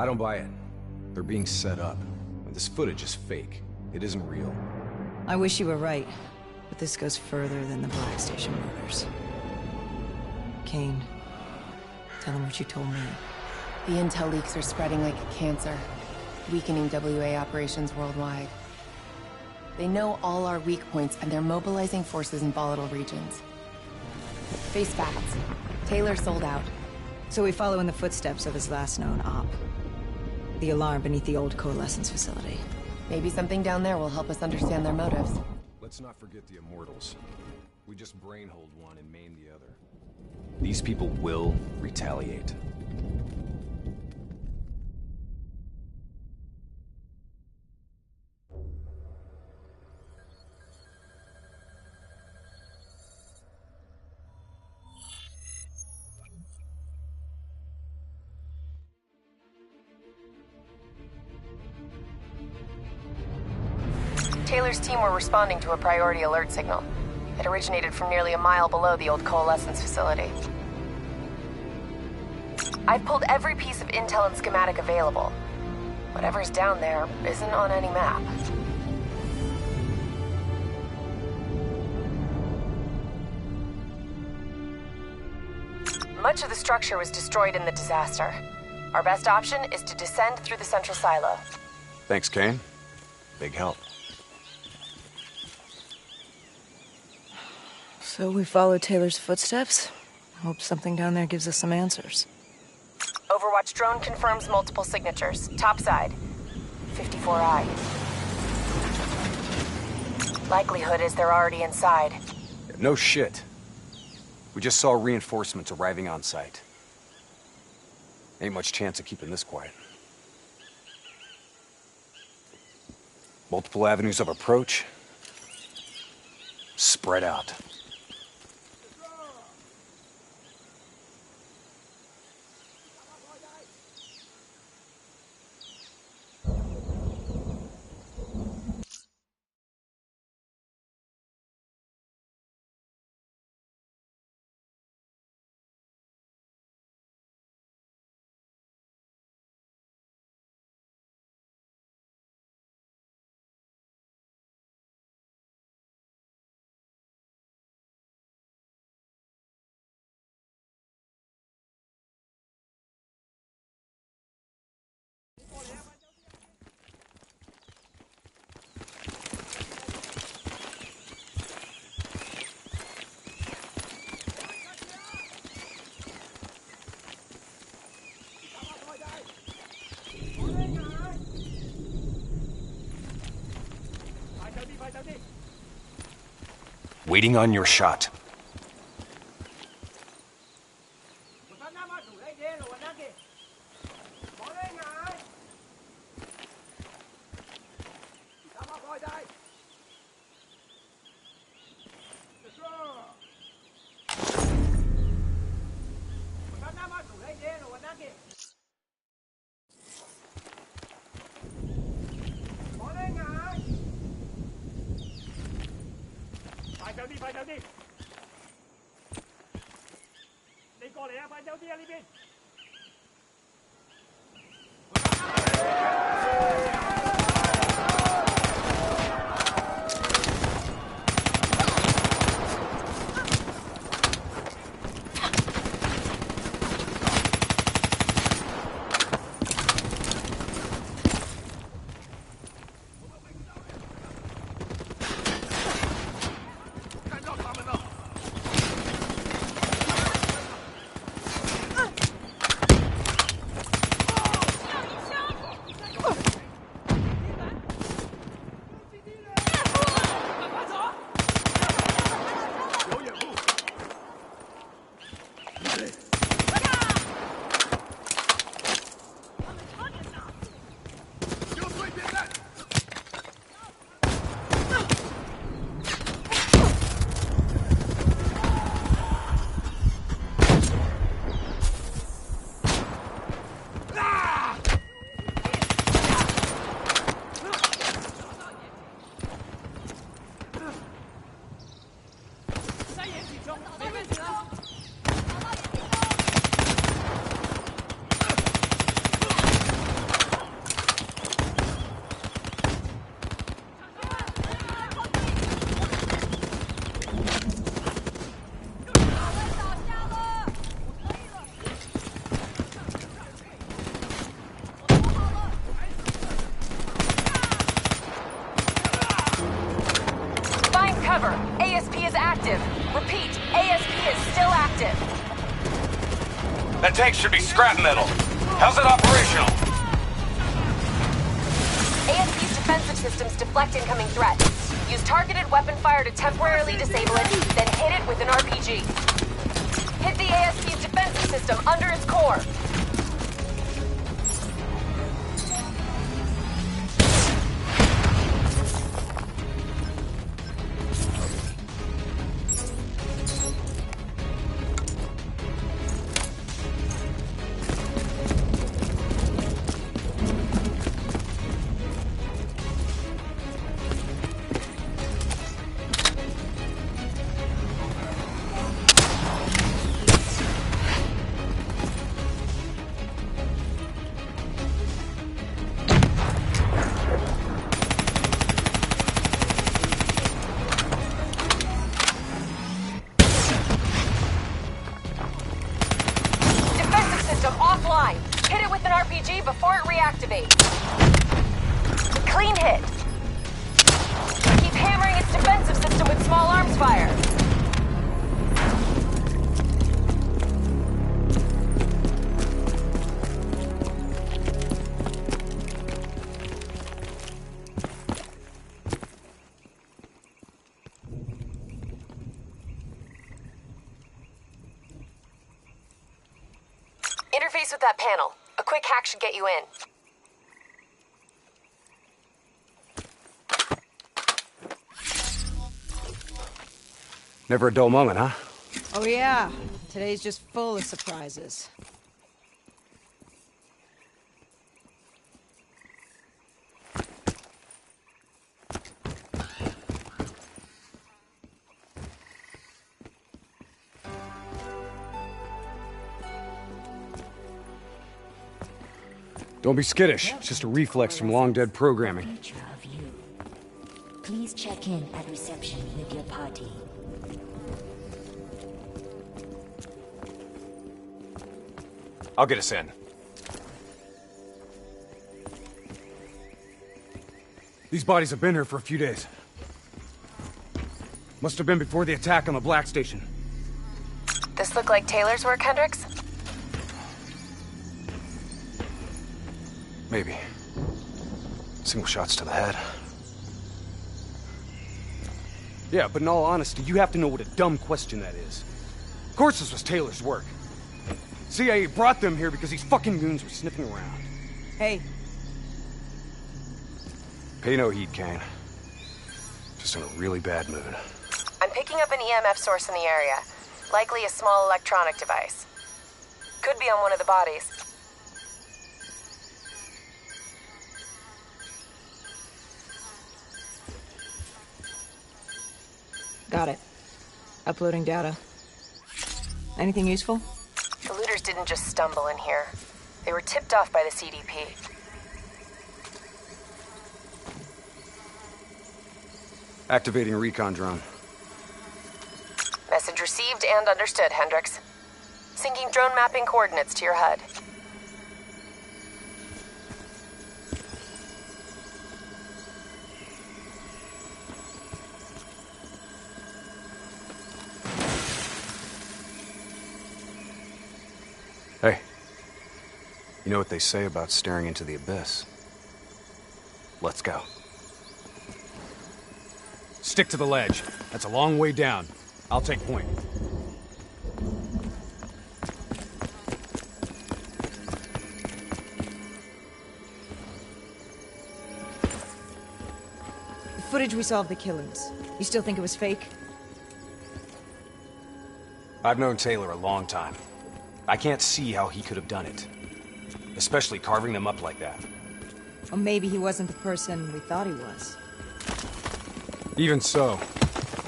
I don't buy it. They're being set up. This footage is fake. It isn't real. I wish you were right, but this goes further than the Black Station murders. Kane, tell them what you told me. The intel leaks are spreading like a cancer, weakening WA operations worldwide. They know all our weak points, and they're mobilizing forces in volatile regions. Face facts. Taylor sold out. So we follow in the footsteps of his last known op. The alarm beneath the old Coalescence facility. Maybe something down there will help us understand their motives. Let's not forget the Immortals. We just brain-hold one and maim the other. These people will retaliate. Taylor's team were responding to a priority alert signal. It originated from nearly a mile below the old Coalescence facility. I've pulled every piece of intel and schematic available. Whatever's down there isn't on any map. Much of the structure was destroyed in the disaster. Our best option is to descend through the central silo. Thanks, Kane. Big help. So we follow Taylor's footsteps. Hope something down there gives us some answers. Overwatch drone confirms multiple signatures. Topside. 54I. Likelihood is they're already inside. No shit. We just saw reinforcements arriving on site. Ain't much chance of keeping this quiet. Multiple avenues of approach. Spread out. Waiting on your shot. is still active. That tank should be scrap metal. How's it operational? ASP's defensive systems deflect incoming threats. Use targeted weapon fire to temporarily disable it, then hit it with an RPG. Hit the ASP's defensive system under its core. Offline. Hit it with an RPG before it reactivates. Clean hit. Keep hammering its defensive system with small arms fire. Interface with that panel. A quick hack should get you in. Never a dull moment, huh? Oh yeah, today's just full of surprises. Don't be skittish. It's just a reflex from long-dead programming. Picture of you. Please check in at reception with your party. I'll get us in. These bodies have been here for a few days. Must have been before the attack on the Black Station. This look like Taylor's work, Hendricks? Maybe. Single shots to the head. Yeah, but in all honesty, you have to know what a dumb question that is. Of course this was Taylor's work. CIA brought them here because these fucking goons were sniffing around. Hey, Pay no heed, Kane. Just in a really bad mood. I'm picking up an EMF source in the area. Likely a small electronic device. Could be on one of the bodies. got it. Uploading data. Anything useful? The looters didn't just stumble in here. They were tipped off by the CDP. Activating recon drone. Message received and understood, Hendricks. Syncing drone mapping coordinates to your HUD. Hey. You know what they say about staring into the abyss? Let's go. Stick to the ledge. That's a long way down. I'll take point. The footage we saw of the killings. You still think it was fake? I've known Taylor a long time. I can't see how he could have done it. Especially carving them up like that. Or maybe he wasn't the person we thought he was. Even so,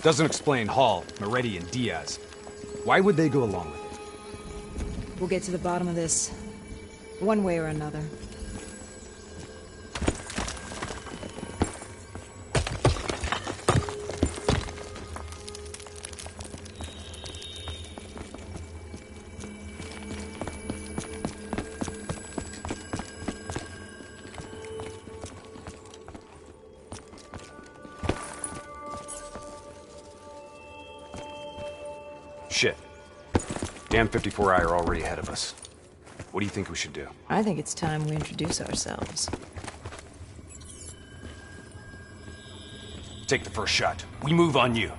doesn't explain Hall, Moretti, and Diaz. Why would they go along with it? We'll get to the bottom of this, one way or another. Shit. Damn 54I are already ahead of us. What do you think we should do? I think it's time we introduce ourselves. Take the first shot. We move on you.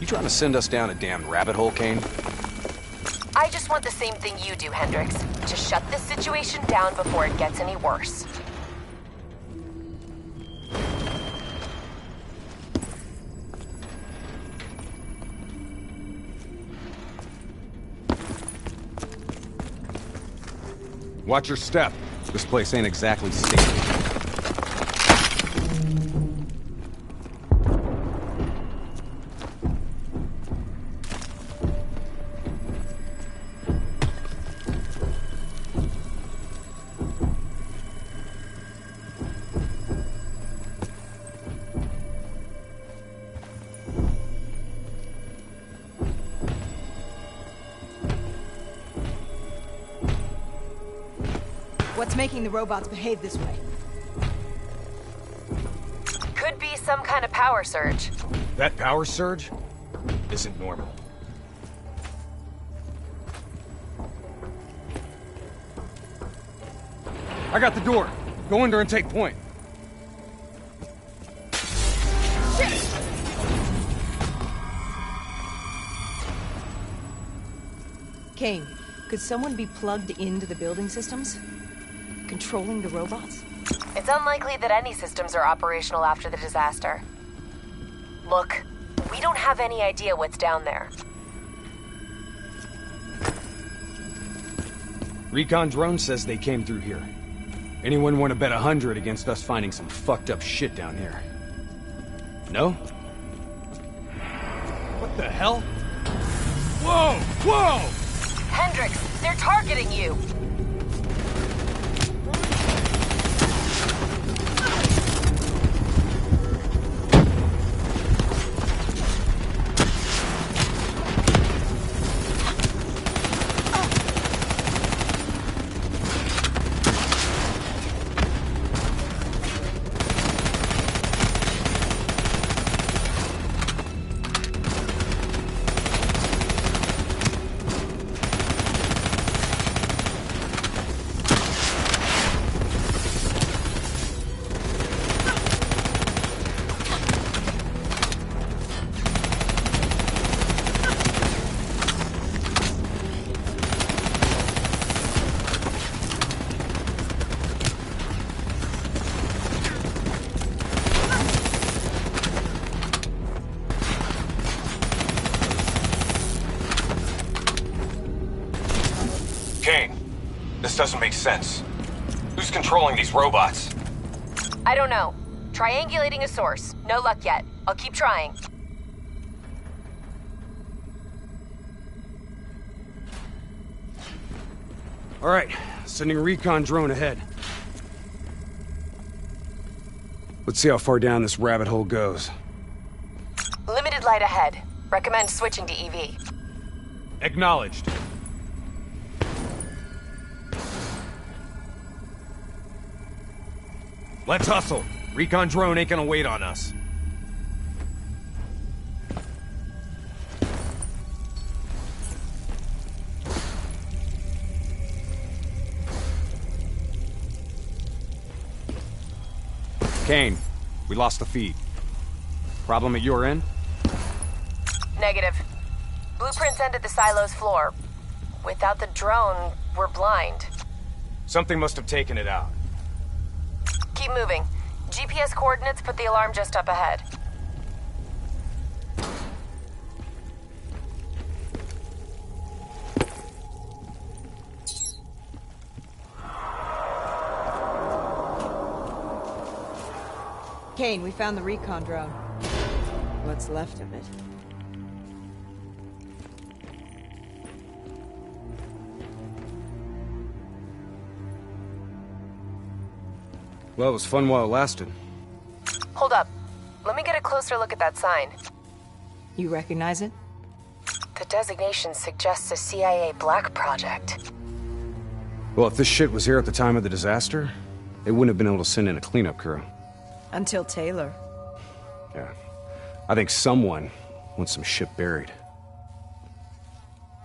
You trying to send us down a damn rabbit hole, Kane? I just want the same thing you do, Hendricks. To shut this situation down before it gets any worse. Watch your step. This place ain't exactly safe. What's making the robots behave this way? Could be some kind of power surge. That power surge isn't normal. I got the door. Go under and take point. Kane, could someone be plugged into the building systems? Controlling the robots? It's unlikely that any systems are operational after the disaster. Look, we don't have any idea what's down there. Recon drone says they came through here. Anyone want to bet 100 against us finding some fucked up shit down here? No? What the hell? Whoa! Whoa! Hendricks, they're targeting you! Kane, this doesn't make sense. Who's controlling these robots? I don't know. Triangulating a source. No luck yet. I'll keep trying. All right, sending a recon drone ahead. Let's see how far down this rabbit hole goes. Limited light ahead. Recommend switching to EV. Acknowledged. Let's hustle. Recon drone ain't gonna wait on us. Kane, we lost the feed. Problem at your end? Negative. Blueprints end at the silo's floor. Without the drone, we're blind. Something must have taken it out. Keep moving. GPS coordinates put the alarm just up ahead. Kane, we found the recon drone. What's left of it. Well, it was fun while it lasted. Hold up. Let me get a closer look at that sign. You recognize it? The designation suggests a CIA black project. Well, if this shit was here at the time of the disaster, they wouldn't have been able to send in a cleanup crew. Until Taylor. Yeah. I think someone wants some shit buried.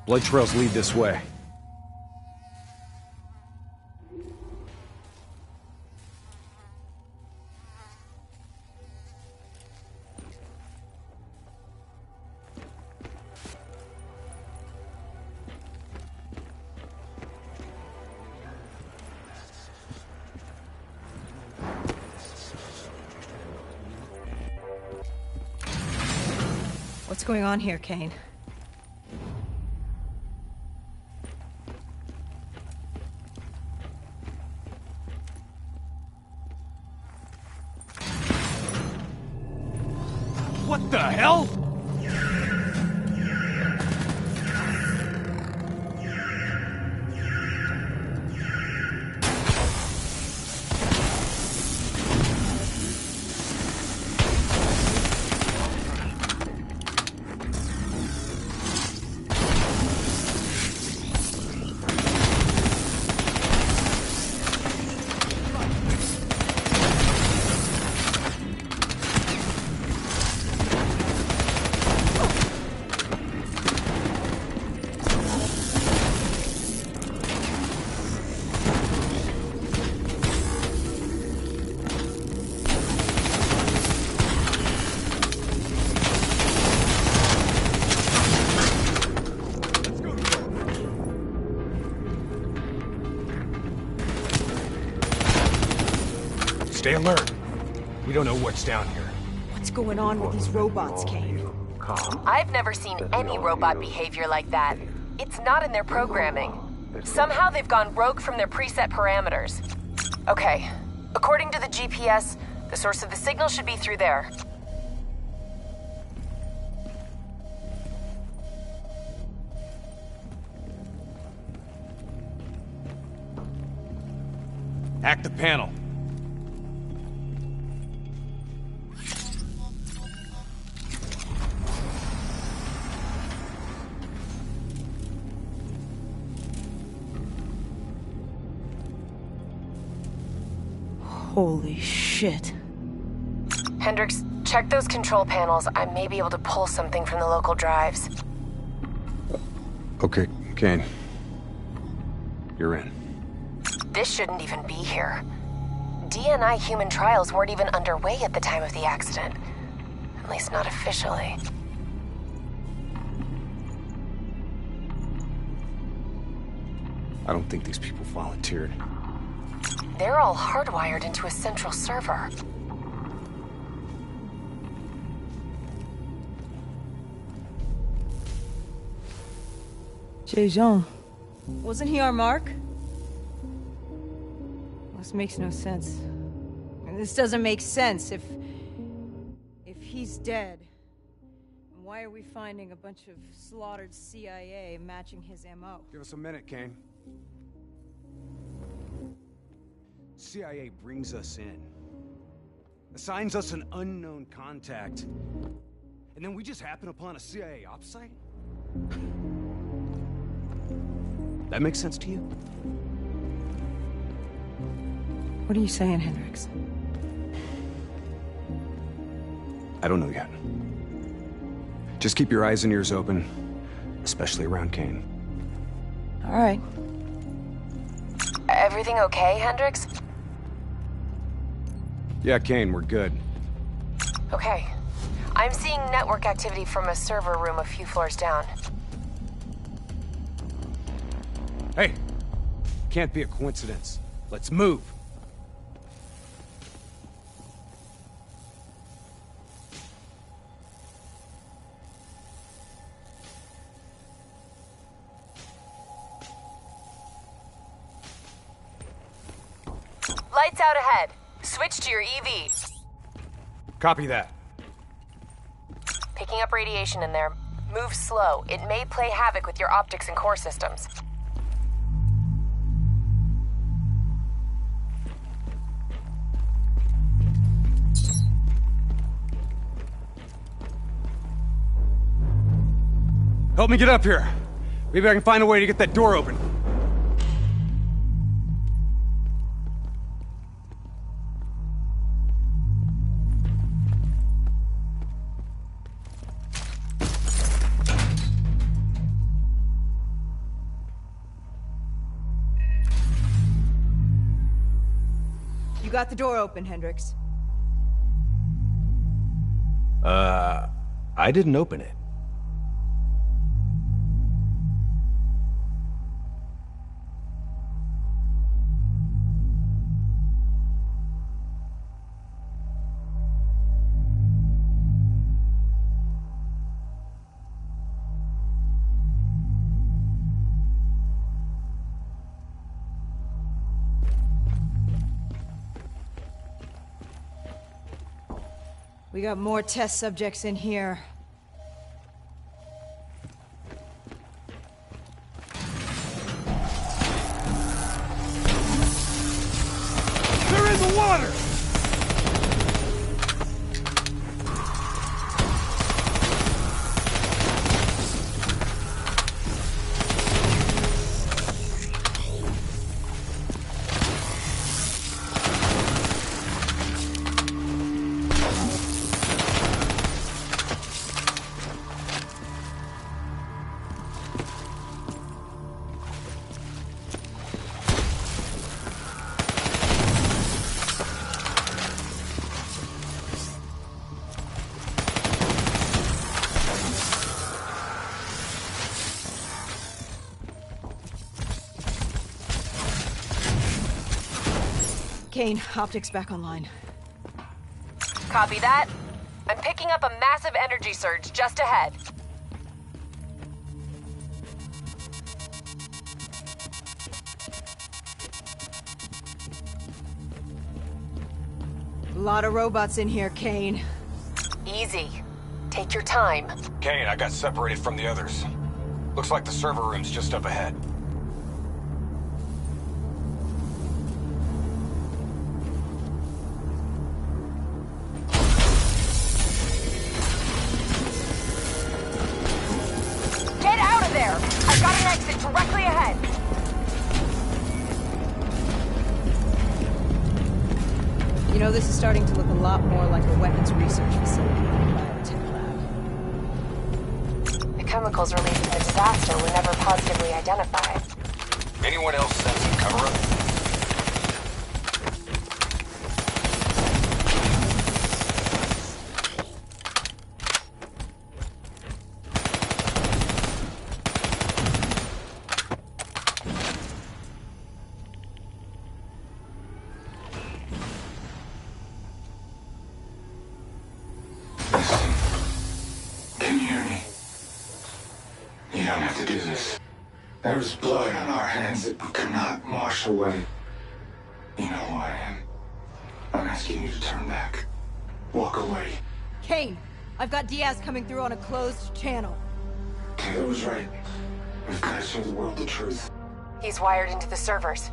Blood trails lead this way. What's going on here, Kane? What the hell? Stay alert. We don't know what's down here. What's going on with these robots, Kane? I've never seen any robot behavior like that. It's not in their programming. Somehow they've gone rogue from their preset parameters. Okay, according to the GPS, the source of the signal should be through there. Hack the panel. Holy shit. Hendricks, check those control panels. I may be able to pull something from the local drives. Okay, Kane. You're in. This shouldn't even be here. DNI human trials weren't even underway at the time of the accident. At least not officially. I don't think these people volunteered. They're all hardwired into a central server. Jean. Wasn't he our mark? This makes no sense. And this doesn't make sense if he's dead. Why are we finding a bunch of slaughtered CIA matching his MO? Give us a minute, Kane. CIA brings us in, assigns us an unknown contact, and then we just happen upon a CIA ops site? That makes sense to you? What are you saying, Hendricks? I don't know yet. Just keep your eyes and ears open, especially around Kane. All right. Everything okay, Hendricks? Yeah, Kane, we're good. Okay. I'm seeing network activity from a server room a few floors down. Hey, can't be a coincidence. Let's move. Lights out ahead. Switch to your EV. Copy that. Picking up radiation in there. Move slow. It may play havoc with your optics and core systems. Help me get up here. Maybe I can find a way to get that door open. You got the door open, Hendricks. I didn't open it. We got more test subjects in here. They're in the water! Kane, optics back online. Copy that. I'm picking up a massive energy surge just ahead. A lot of robots in here, Kane. Easy. Take your time. Kane, I got separated from the others. Looks like the server room's just up ahead. Get out of there! I've got an exit directly ahead. You know, this is starting to look a lot more like a weapons research facility than a biotech lab. The chemicals released in the disaster were never positively identified. Anyone else sensing cover-up? Can you hear me? You don't have to do this. There is blood on our hands that we cannot wash away. You know who I am. I'm asking you to turn back. Walk away. Kane, I've got Diaz coming through on a closed channel. Taylor was right. We've got to show the world the truth. He's wired into the servers.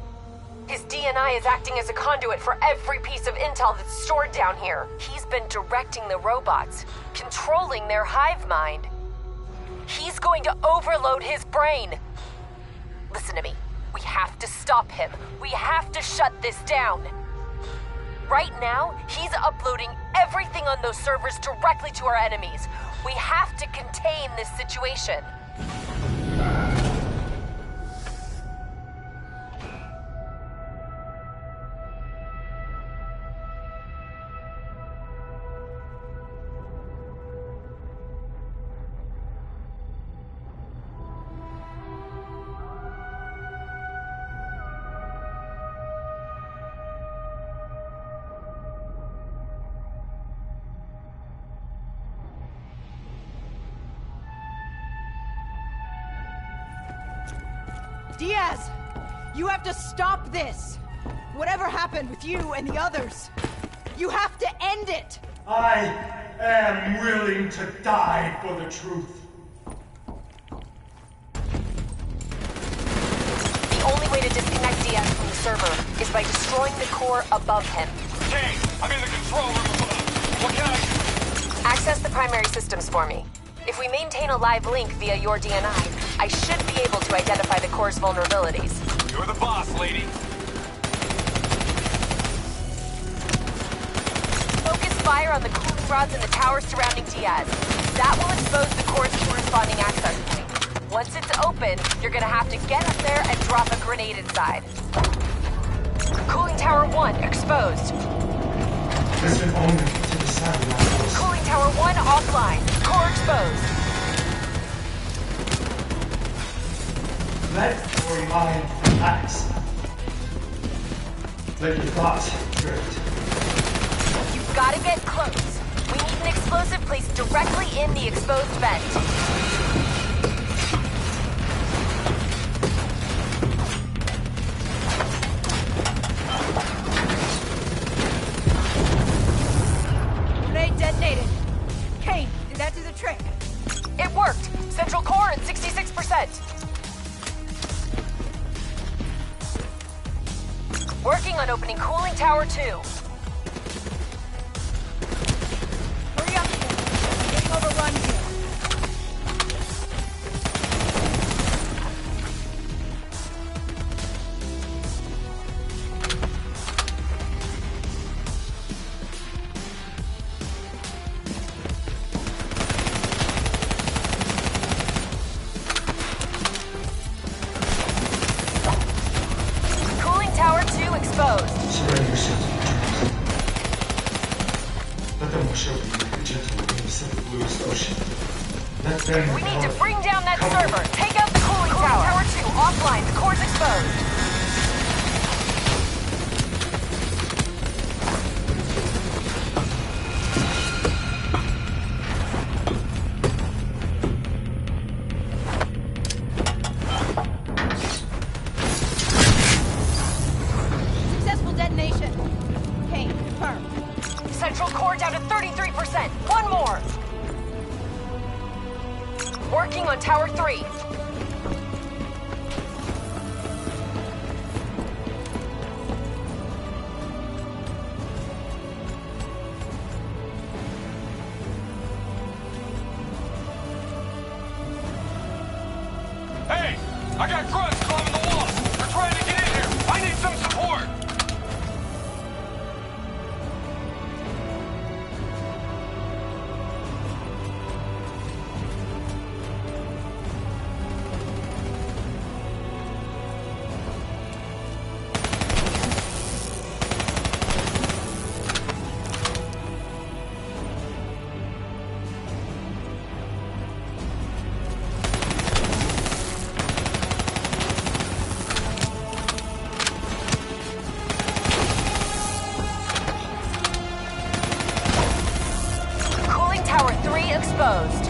His DNI is acting as a conduit for every piece of intel that's stored down here. He's been directing the robots, controlling their hive mind. He's going to overload his brain. Listen to me. We have to stop him. We have to shut this down. Right now, he's uploading everything on those servers directly to our enemies. We have to contain this situation. Diaz! You have to stop this! Whatever happened with you and the others, you have to end it! I am willing to die for the truth. The only way to disconnect Diaz from the server is by destroying the core above him. Kane, I'm in the control room above. What can I do? Access the primary systems for me. If we maintain a live link via your DNI, I should be able to identify the core's vulnerabilities. You're the boss, lady. Focus fire on the cooling rods in the tower surrounding Diaz. That will expose the core's corresponding access point. Once it's open, you're gonna have to get up there and drop a grenade inside. Cooling Tower 1 exposed. Listen only to the sound of my voice. Cooling Tower 1 offline. Core exposed. Let your mind relax. Let your thoughts drift. You've gotta get close. We need an explosive placed directly in the exposed vent. Grenade detonated. Kane, did that do the trick? It worked. Central core at 66%. Working on opening Cooling Tower 2. Hurry up, Kane. We're getting overrun here. Cooling Tower 2 exposed. Surrender yourself to your dreams. Let them wash over you like a gentle waves of the bluest ocean. Let them We need to empower bring down that Come server. Take out the cooling tower. Tower 2 offline. The core's exposed. Successful detonation. Kane, confirm. Central core down to 33%. One more. Working on Tower 3. Hey! I got grunts climbing the walls! They're trying to get in here! I need some support! Cooling Tower 3 exposed.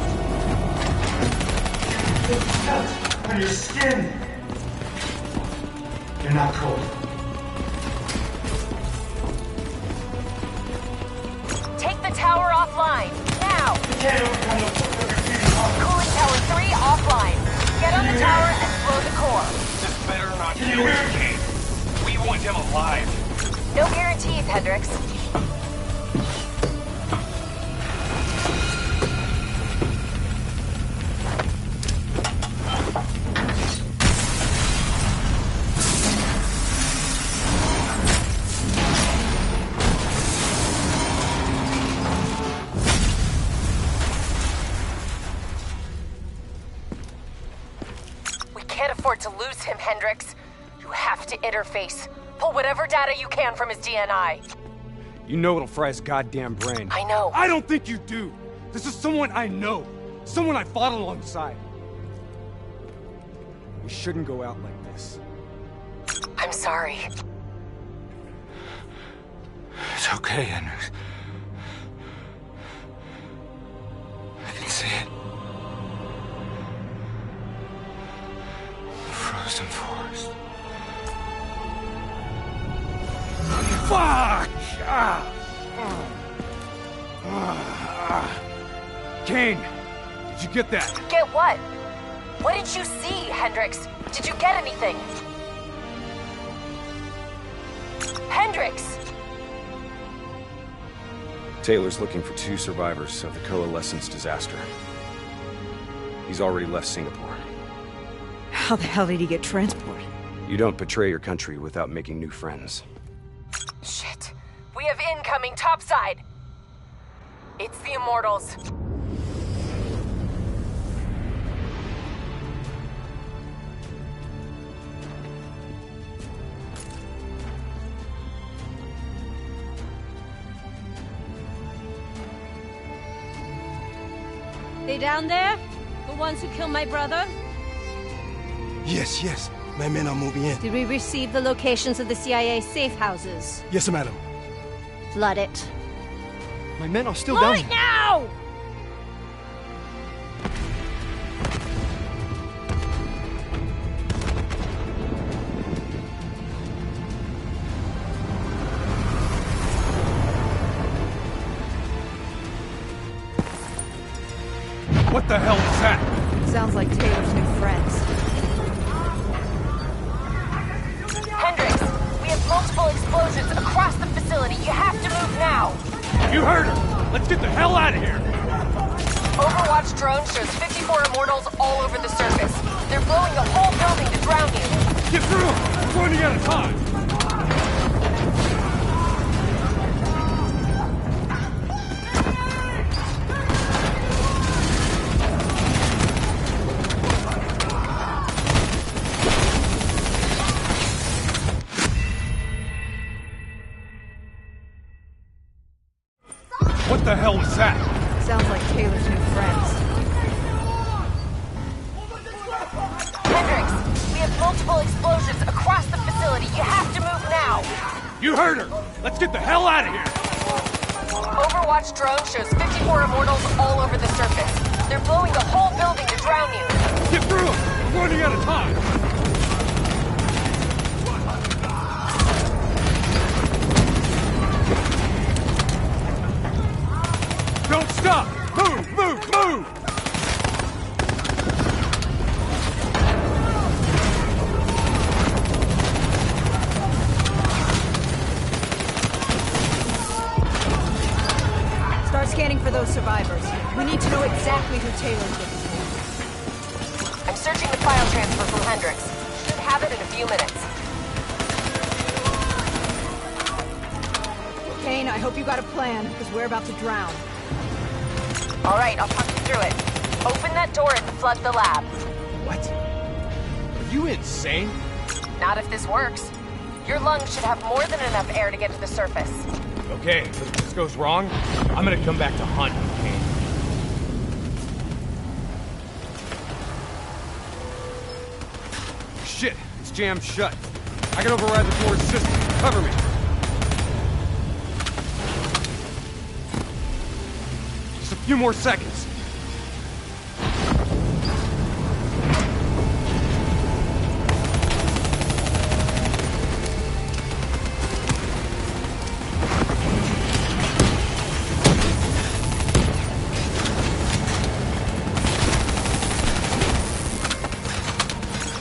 It's felt on your skin. You're not cold. Take the tower offline. Now. You can't overcome the force of your feeding heart. Cooling Tower 3 offline. Get on the tower and blow the core. This better not Can you kill hear him, me? Kane. We want him alive. No guarantees, Hendricks. We can't afford to lose him, Hendricks. You have to interface. Pull whatever data you can from his DNI. You know it'll fry his goddamn brain. I know. I don't think you do. This is someone I know. Someone I fought alongside. We shouldn't go out like this. I'm sorry. It's okay, Hendricks. I can see it. The frozen forest. Kane, did you get that? Get what? What did you see, Hendricks? Did you get anything? Hendricks! Taylor's looking for 2 survivors of the Coalescence disaster. He's already left Singapore. How the hell did he get transported? You don't betray your country without making new friends. Shit. We have incoming topside! It's the Immortals. They down there? The ones who killed my brother? Yes, yes. My men are moving in. Did we receive the locations of the CIA safe houses? Yes, madam. Flood it. My men are still Flood down. it now! What the hell is that? Sounds like Taylor's new friends. Hendricks, we have multiple explosions across the facility. You have to move now. You heard her! Let's get the hell out of here! Overwatch drone shows 54 Immortals all over the surface. They're blowing the whole building to drown you. Get through! We're running out of time! What the hell was that? Sounds like Taylor's new friends. Hendricks, we have multiple explosions across the facility. You have to move now. You heard her! Let's get the hell out of here! Overwatch drone shows 54 Immortals all over the surface. They're blowing the whole building to drown you. Get through! We're running out of time! Don't stop! Move! Move! Move! Start scanning for those survivors. We need to know exactly who Taylor's with. I'm searching the file transfer from Hendricks. Should have it in a few minutes. Kane, I hope you got a plan, because we're about to drown. All right, I'll talk you through it. Open that door and flood the lab. What? Are you insane? Not if this works. Your lungs should have more than enough air to get to the surface. Okay, if this goes wrong, I'm gonna come back to hunt you, Kane. Shit, it's jammed shut. I can override the door's system. Cover me. Just a few more seconds.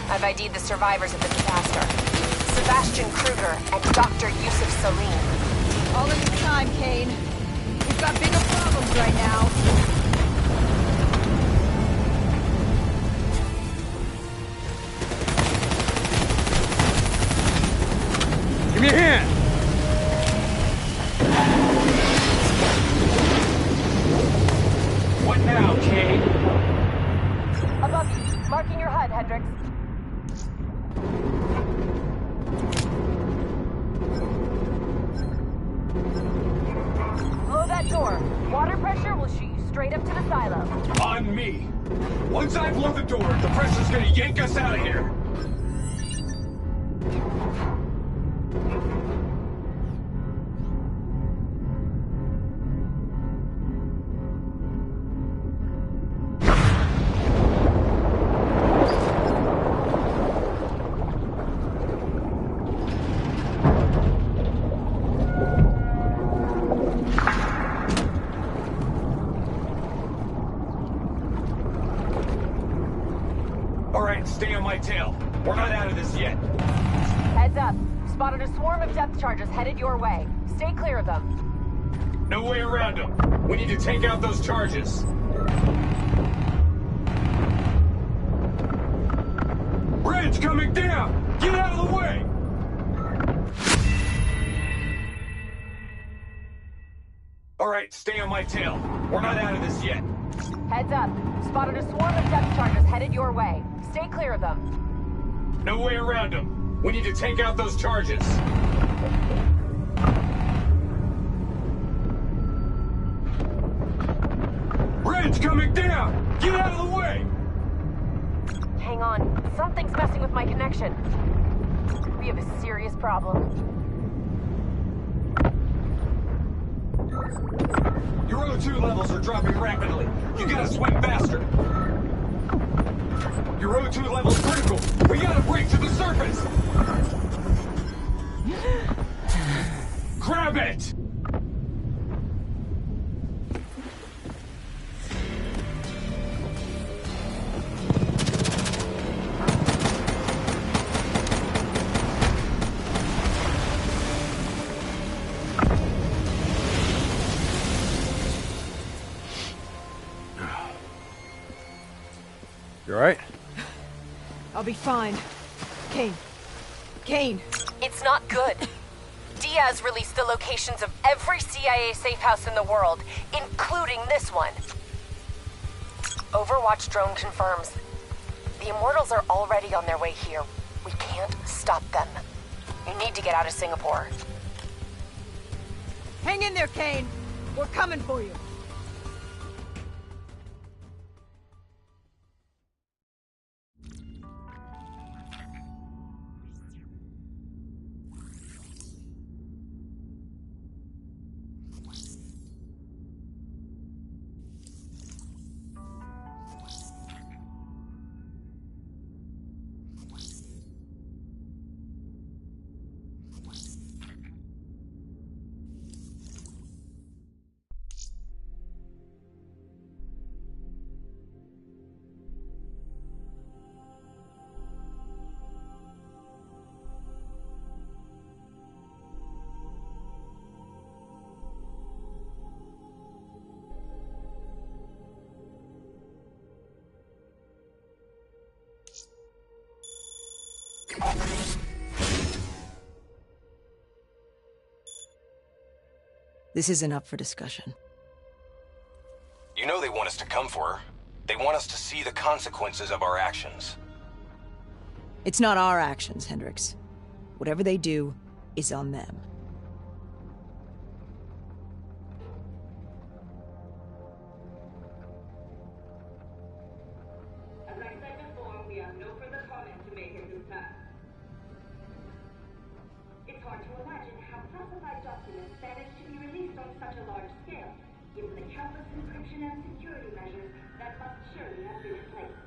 I've ID'd the survivors of the disaster. Sebastian Kruger and Dr. Yusuf Salim. All in this time, Kane. We've got bigger problems right now. Give me a hand! What now, Kane? Above you, marking your HUD, Hendricks. Blow that door. Water pressure will shoot you straight up to the silo. On me. Once I blow the door, the pressure's gonna yank us out of here. my tail. We're not out of this yet. Heads up. Spotted a swarm of depth charges headed your way. Stay clear of them. No way around them. We need to take out those charges. Bridge coming down! Get out of the way! Alright, stay on my tail. We're not out of this yet. Heads up. Spotted a swarm of depth charges headed your way. Stay clear of them. No way around them. We need to take out those charges. Bridge coming down! Get out of the way! Hang on. Something's messing with my connection. We have a serious problem. Your O2 levels are dropping rapidly. You gotta swim faster. Your O2 level's critical. We gotta break to the surface! Grab it! You alright? I'll be fine. Kane. Kane! It's not good. Diaz released the locations of every CIA safe house in the world, including this one. Overwatch drone confirms. The Immortals are already on their way here. We can't stop them. You need to get out of Singapore. Hang in there, Kane! We're coming for you! This isn't up for discussion. You know they want us to come for her. They want us to see the consequences of our actions. It's not our actions, Hendricks. Whatever they do is on them. As I said before, we have no further comment to make at this time. It's hard to imagine how classified documents managed to be released on such a large scale, given the countless encryption and security measures that must surely have been in place.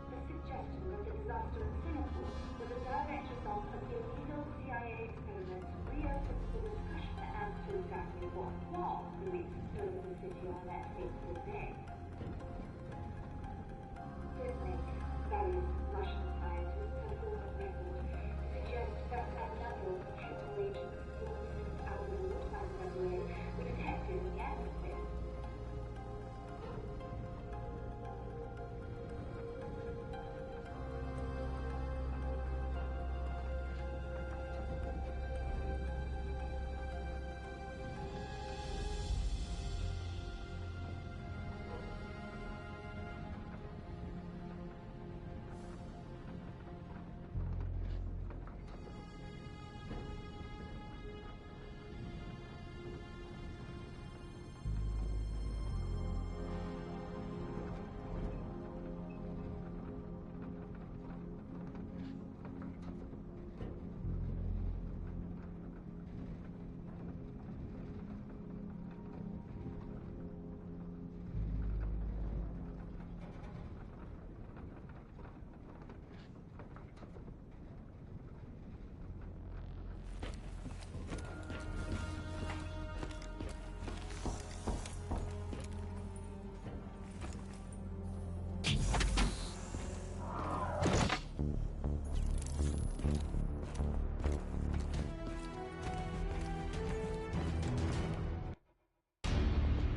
The suggestion that the disaster in Singapore was a direct result of illegal CIA experiments reopens the discussion as to exactly what was released over the city on that fateful day. Certainly, various Russian scientists have gone on record to suggest that a number of chemical agents sourced out of the waterside WA were detected in the atmosphere.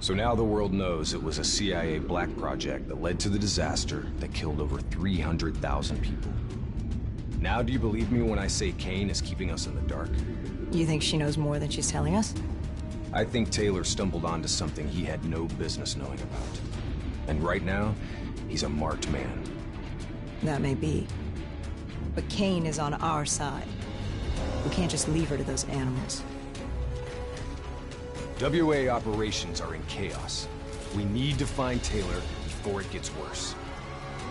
So now the world knows it was a CIA black project that led to the disaster that killed over 300,000 people. Now do you believe me when I say Kane is keeping us in the dark? You think she knows more than she's telling us? I think Taylor stumbled onto something he had no business knowing about. And right now, he's a marked man. That may be. But Kane is on our side. We can't just leave her to those animals. WA operations are in chaos. We need to find Taylor before it gets worse.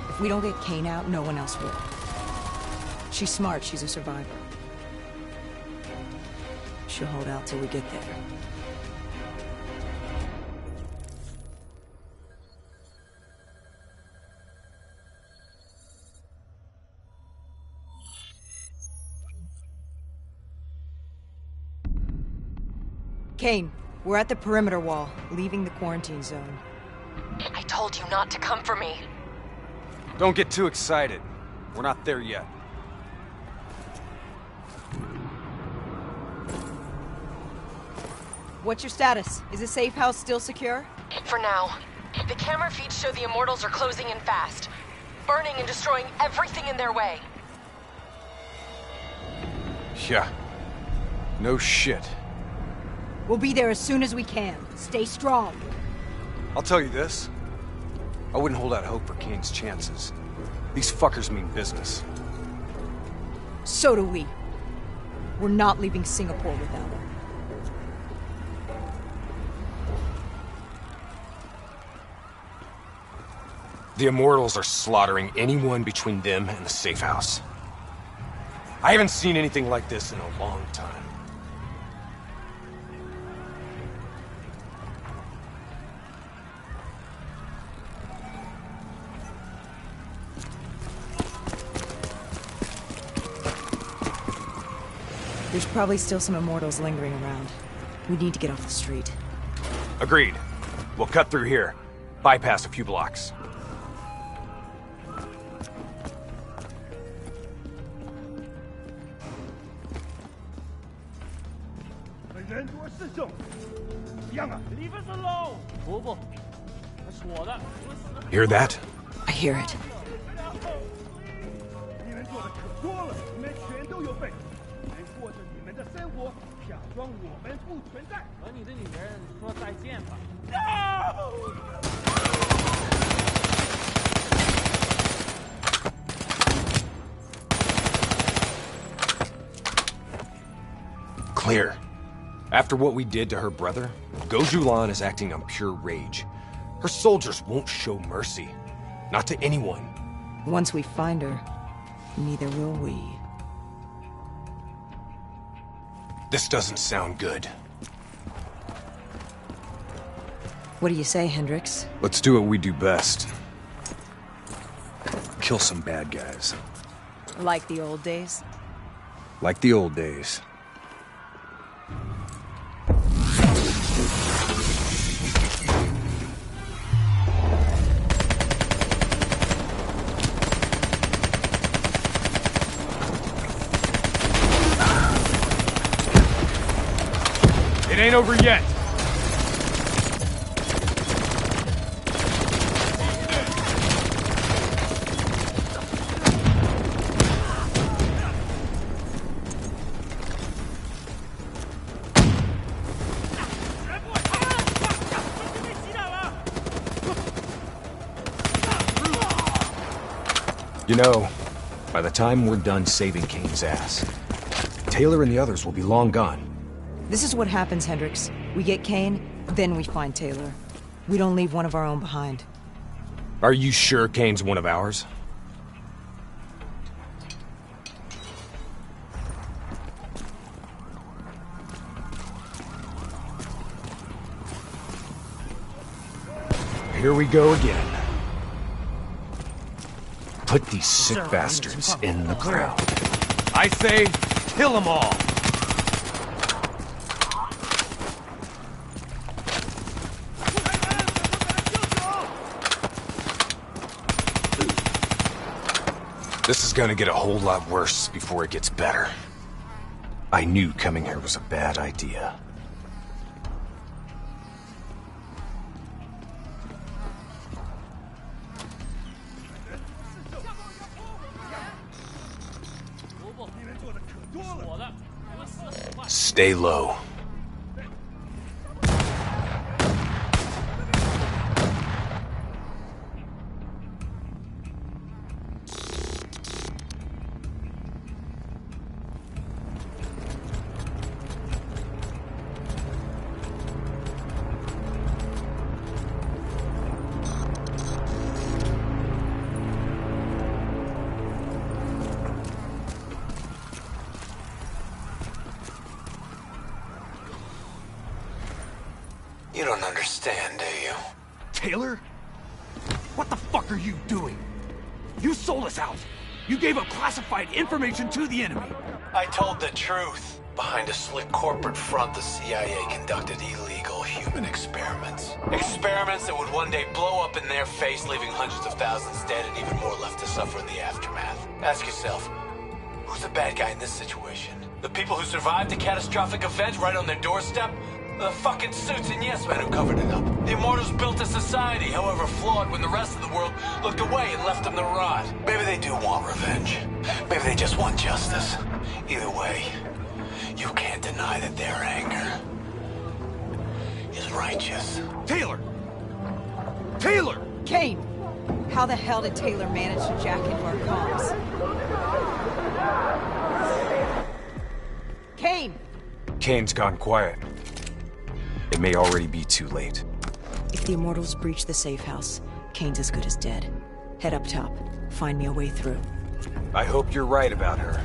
If we don't get Kane out, no one else will. She's smart, she's a survivor. She'll hold out till we get there. Kane, we're at the perimeter wall, leaving the quarantine zone. I told you not to come for me. Don't get too excited. We're not there yet. What's your status? Is the safe house still secure? For now. The camera feeds show the Immortals are closing in fast. Burning and destroying everything in their way. Yeah. No shit. We'll be there as soon as we can. Stay strong. I'll tell you this. I wouldn't hold out hope for Kane's chances. These fuckers mean business. So do we. We're not leaving Singapore without her. The Immortals are slaughtering anyone between them and the safe house. I haven't seen anything like this in a long time. There's probably still some Immortals lingering around. We need to get off the street. Agreed. We'll cut through here. Bypass a few blocks. Hear that? I hear it. Clear. After what we did to her brother, Gojulan is acting on pure rage. Her soldiers won't show mercy. Not to anyone. Once we find her, neither will we. This doesn't sound good. What do you say, Hendricks? Let's do what we do best. Kill some bad guys. Like the old days? Like the old days. It ain't over yet. You know, by the time we're done saving Kane's ass, Taylor and the others will be long gone. This is what happens, Hendricks. We get Kane, then we find Taylor. We don't leave one of our own behind. Are you sure Kane's one of ours? Here we go again. Put these sick bastards in the ground. I say, kill them all. This is gonna get a whole lot worse before it gets better. I knew coming here was a bad idea. Stay low. You don't understand, do you? Taylor? What the fuck are you doing? You sold us out. You gave up classified information to the enemy. I told the truth. Behind a slick corporate front, the CIA conducted illegal human experiments. Experiments that would one day blow up in their face, leaving hundreds of thousands dead and even more left to suffer in the aftermath. Ask yourself, who's the bad guy in this situation? The people who survived a catastrophic event right on their doorstep? The fucking suits and yes men who covered it up. The Immortals built a society, however flawed, when the rest of the world looked away and left them to rot. Maybe they do want revenge. Maybe they just want justice. Either way, you can't deny that their anger is righteous. Taylor! Taylor! Kane! How the hell did Taylor manage to jack into our comms? Kane! Kane's gone quiet. It may already be too late. If the Immortals breach the safe house, Kane's as good as dead. Head up top. Find me a way through. I hope you're right about her.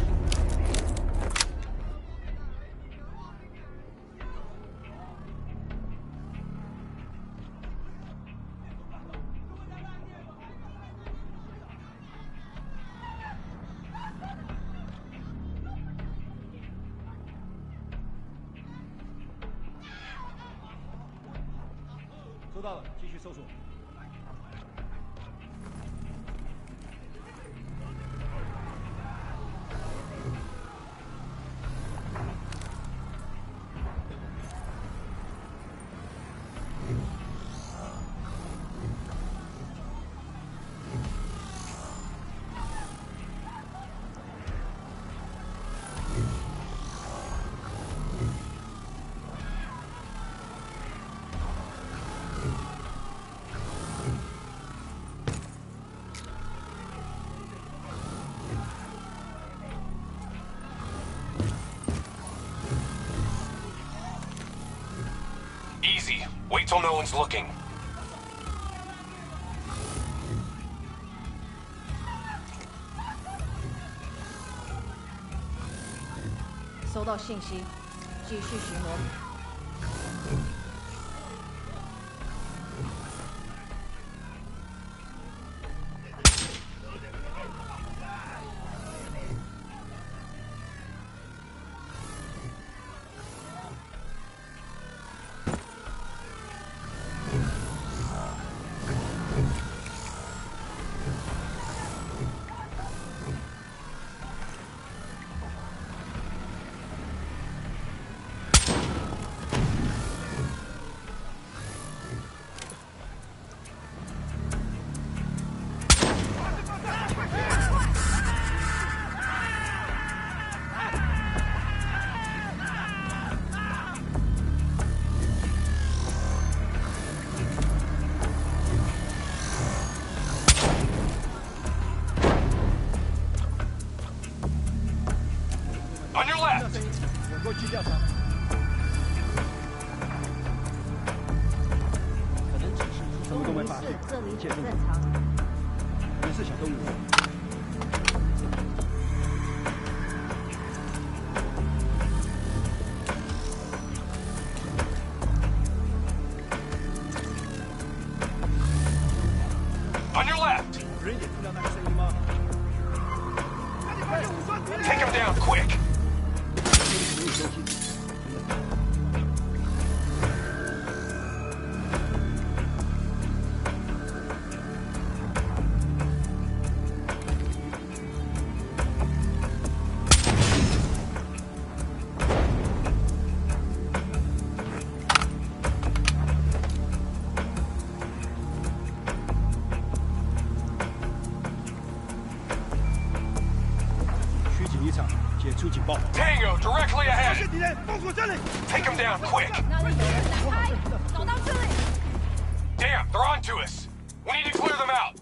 Easy. Wait till no one's looking. 收到信息，继续巡逻。On your left! 过去调查。可能只是什么都没发现，一切正常。可能是小动物。On your left! 有人也听到那个声音吗？ Take him down, quick! 区警一场，解除警报。 Tango, directly 发 ahead! 现敌人，封锁这里。 Take him down, quick! 那里有人打开，找到这里。 Damn, they're on to us! We need to clear them out!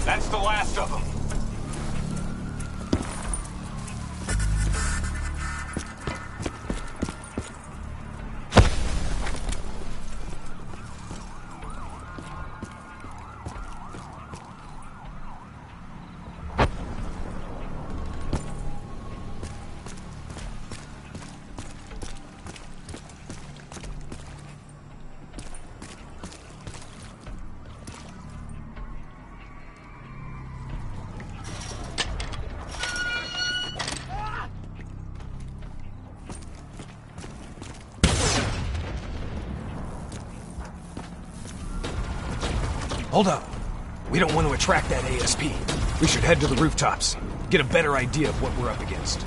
That's the last of them. Hold up. We don't want to attract that ASP. We should head to the rooftops. Get a better idea of what we're up against.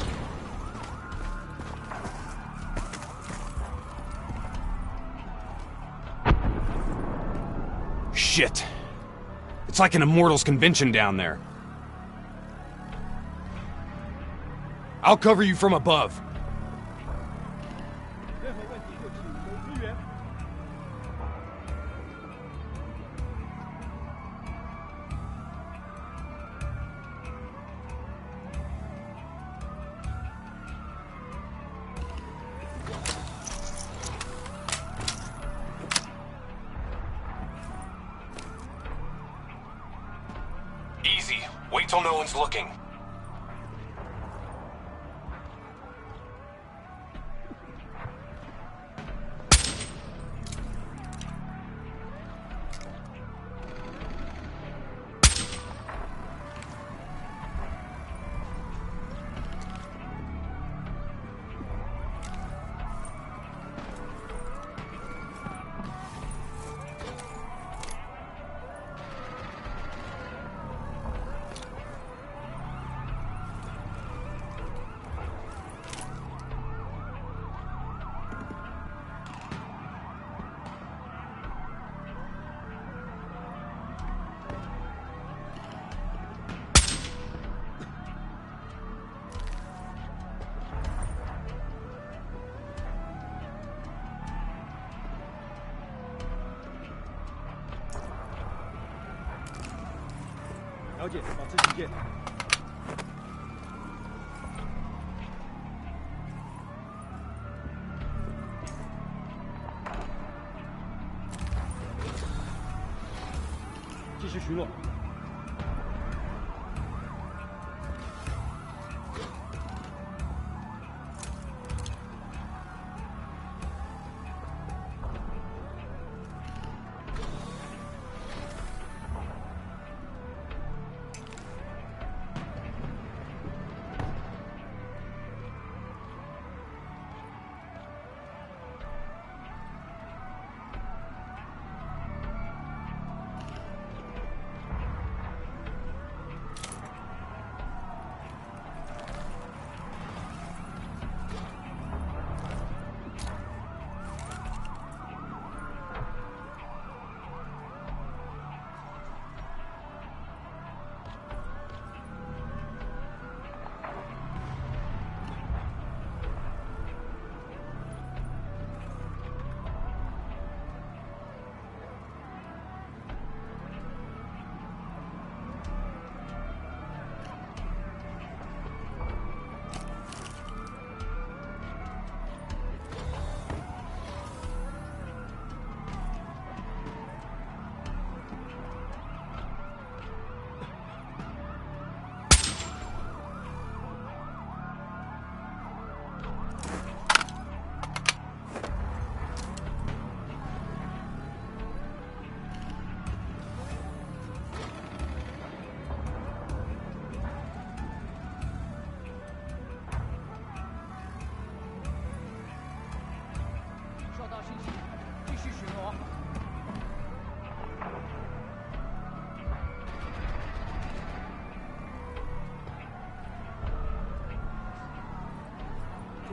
Shit. It's like an Immortals convention down there. I'll cover you from above. 任何问题就请求支援。 Easy. Wait till no one's looking.了解，保持警戒。继续巡逻。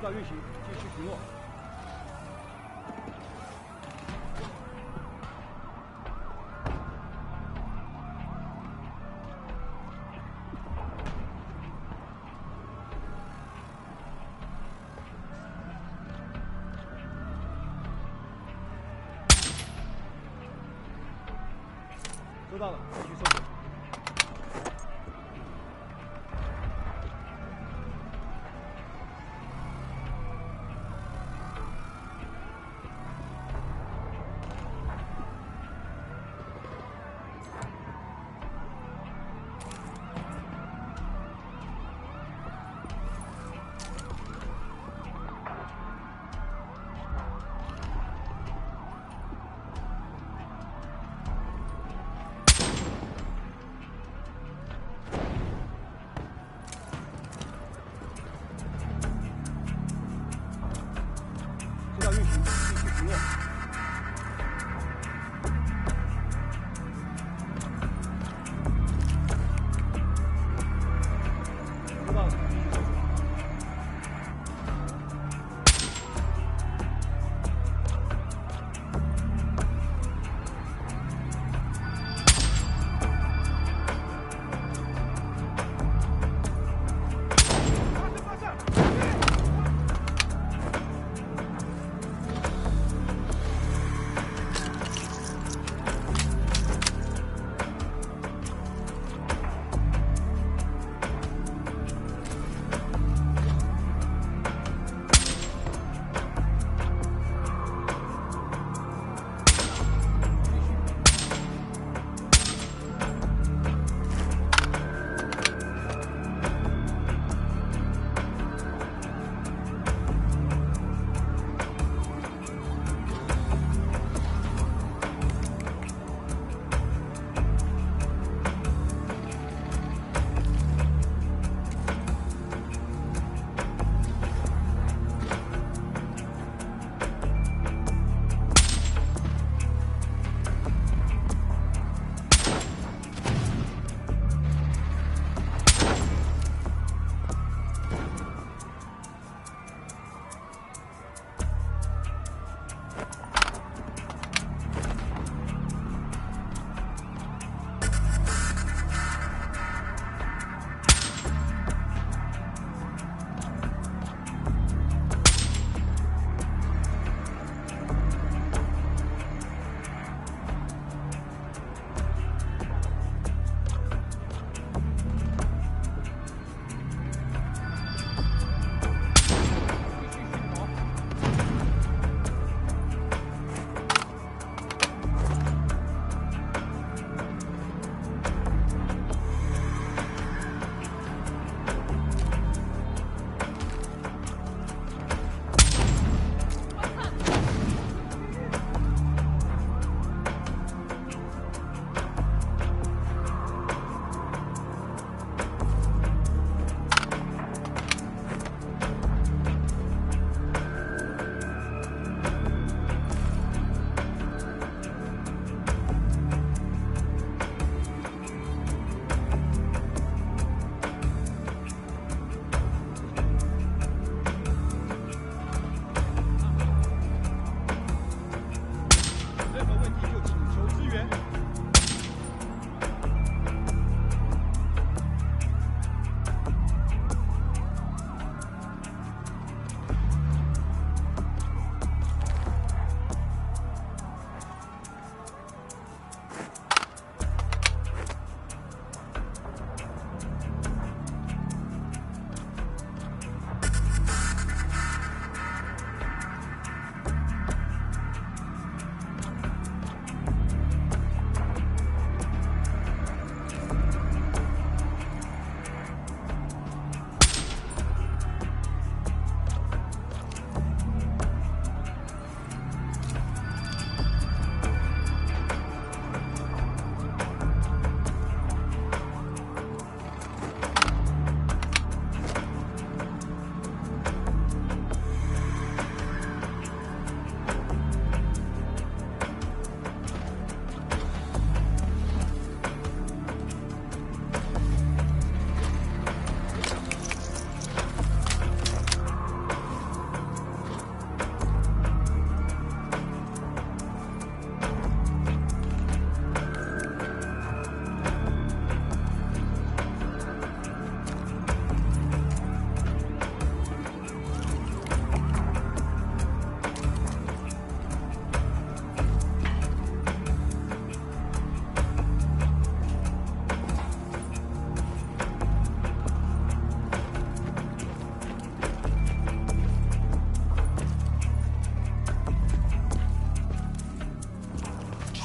道运行，继续巡逻。收到了，继续搜索。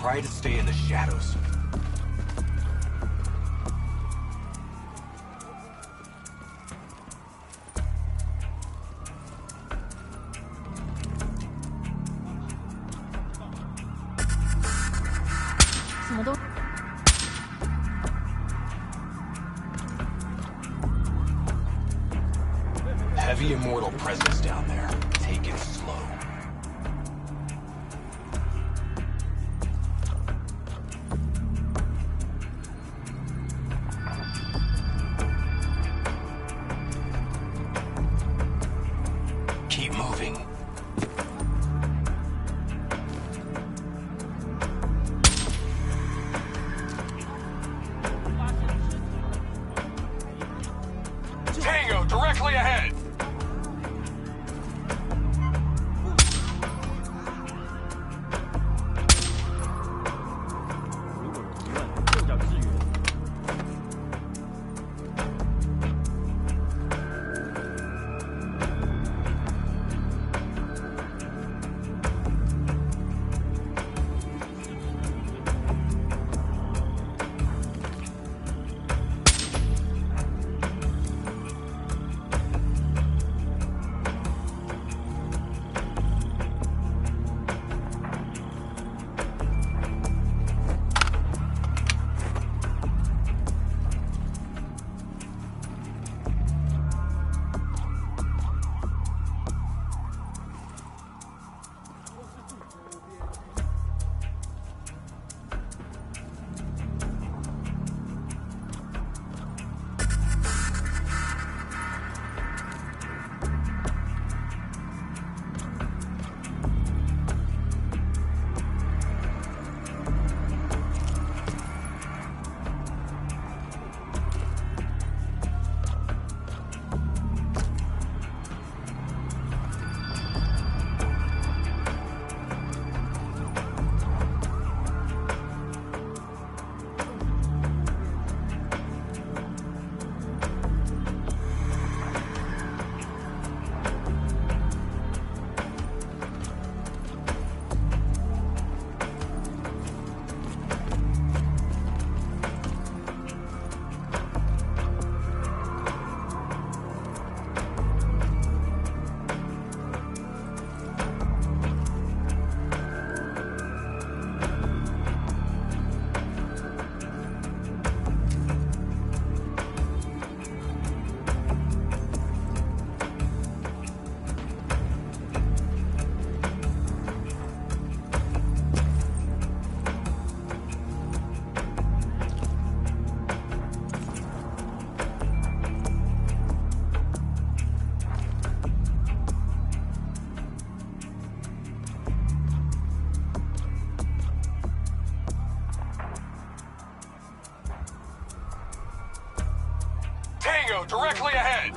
Try to stay in the shadows. Heavy immortal presence down there. Take it slow. Keep moving. Tango, directly ahead! Tango, directly ahead!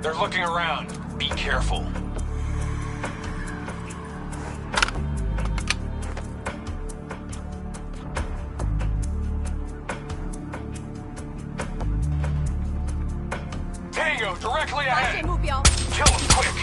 They're looking around. Be careful. Tango, directly ahead! Kill him quick!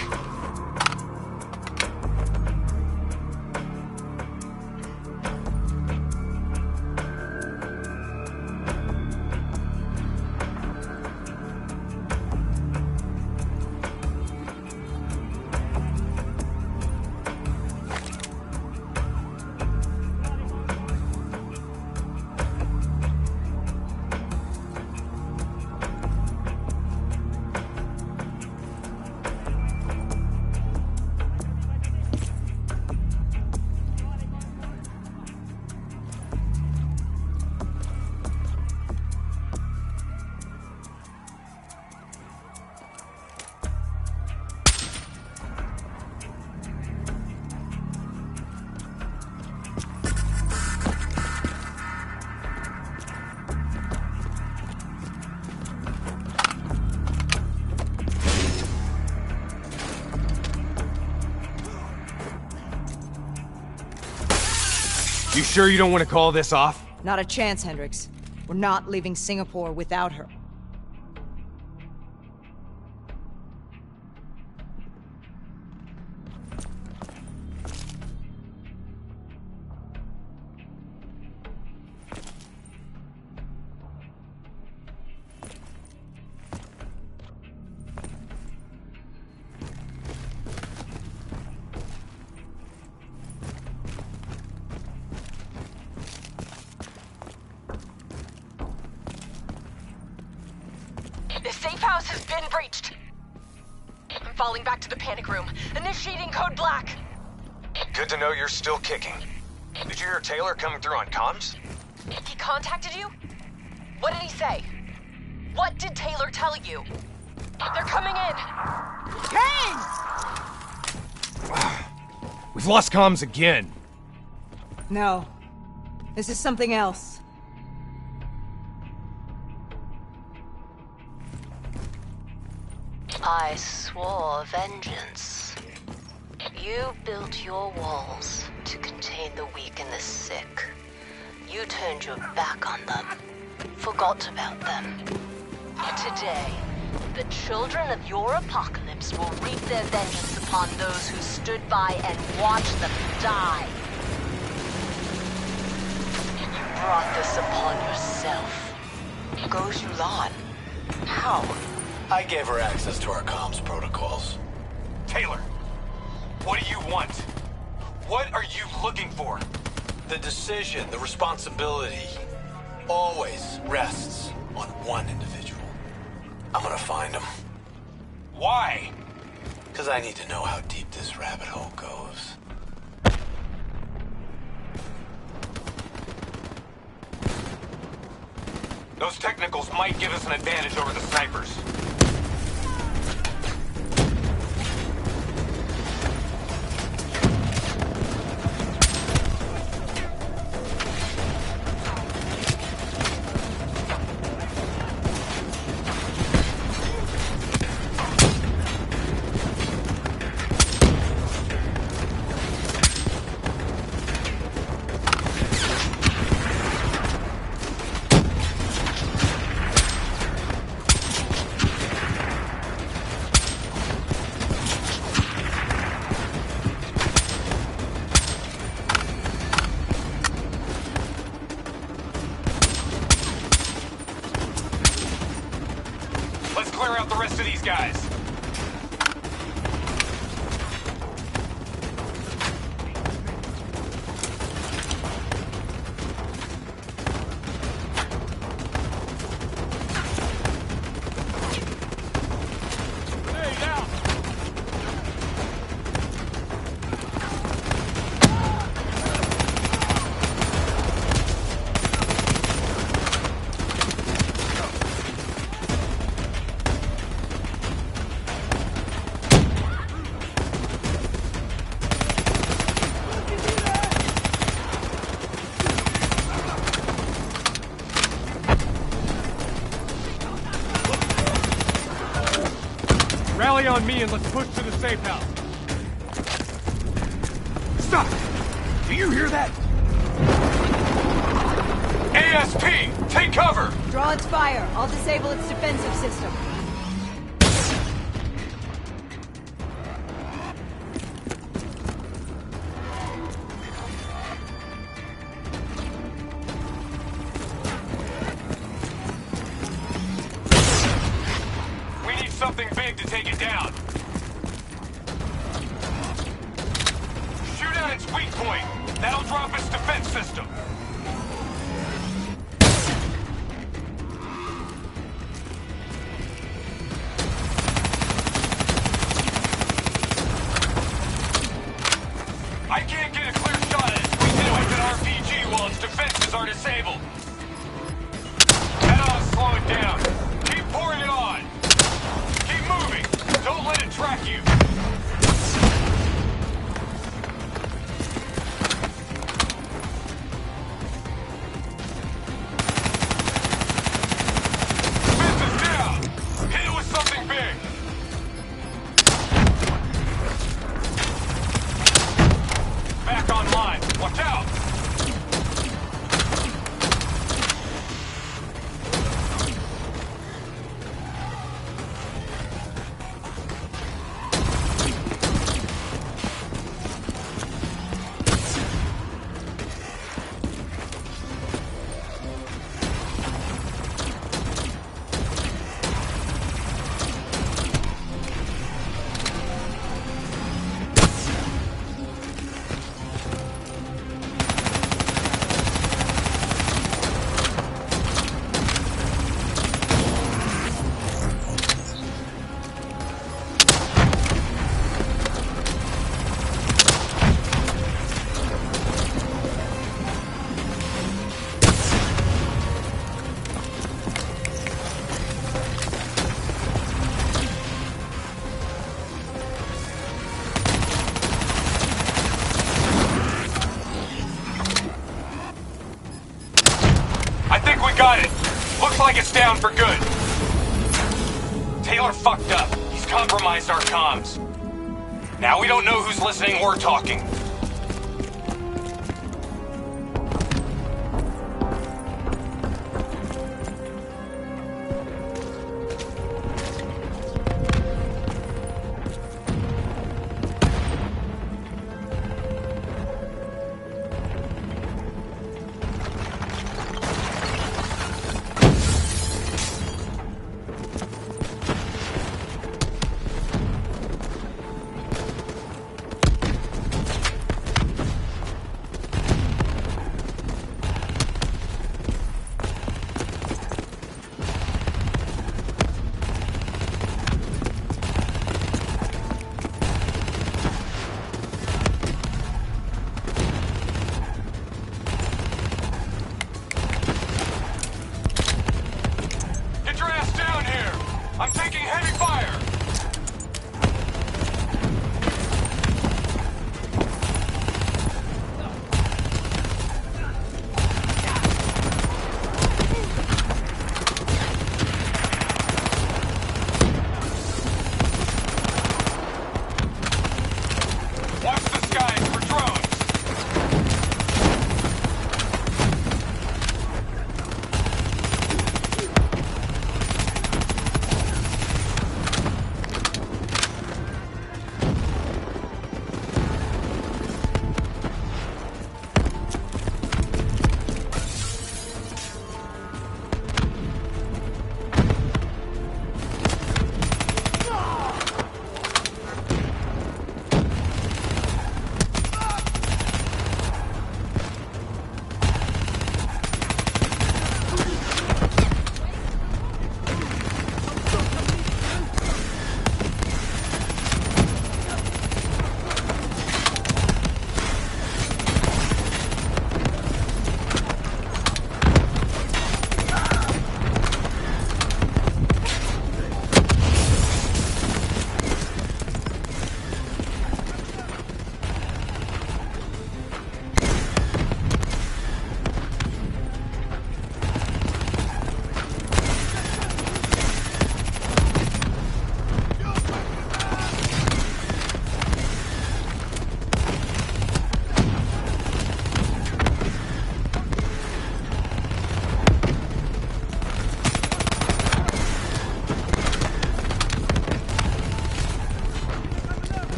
You sure you don't want to call this off? Not a chance, Hendricks. We're not leaving Singapore without her. The safe house has been breached. I'm falling back to the panic room. Initiating code black. Good to know you're still kicking. Did you hear Taylor coming through on comms? He contacted you? What did he say? What did Taylor tell you? They're coming in. Kane! We've lost comms again. No. This is something else. I swore vengeance. You built your walls to contain the weak and the sick. You turned your back on them, forgot about them. Today, the children of your apocalypse will reap their vengeance upon those who stood by and watched them die. You brought this upon yourself. Go Xulan. How? I gave her access to our comms protocols. Taylor, what do you want? What are you looking for? The decision, the responsibility, always rests on one individual. I'm gonna find him. Why? Because I need to know how deep this rabbit hole goes. Those technicals might give us an advantage over the snipers. Clear out the rest of these guys. Rally on me and let's push to the safe house. Stop! Do you hear that? ASP! Take cover! Draw its fire. I'll disable its defensive system. We need something big to take it down. Shoot at its weak point. That'll drop its defense system. I can't get a clear shot at its weak point with an RPG while its defenses are disabled. Head on, slow it down. Keep pouring it on. Keep moving. Don't let it track you. Defenses down. Hit it with something big. Back online. Watch out. I think we got it. Looks like it's down for good. Taylor fucked up. He's compromised our comms. Now we don't know who's listening or talking.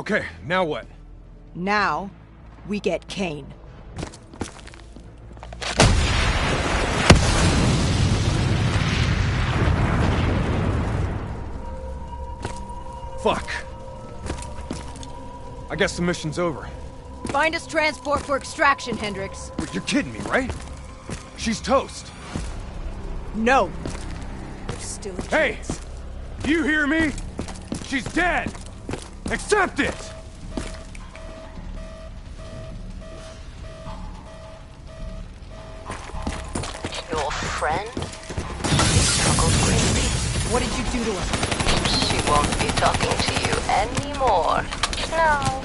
Okay, now what? Now, we get Kane. Fuck. I guess the mission's over. Find us transport for extraction, Hendricks. You're kidding me, right? She's toast. No. There's still a Hey! Do you hear me? She's dead! Accept it! Your friend? She struggled greatly. What did you do to her? She won't be talking to you anymore. No.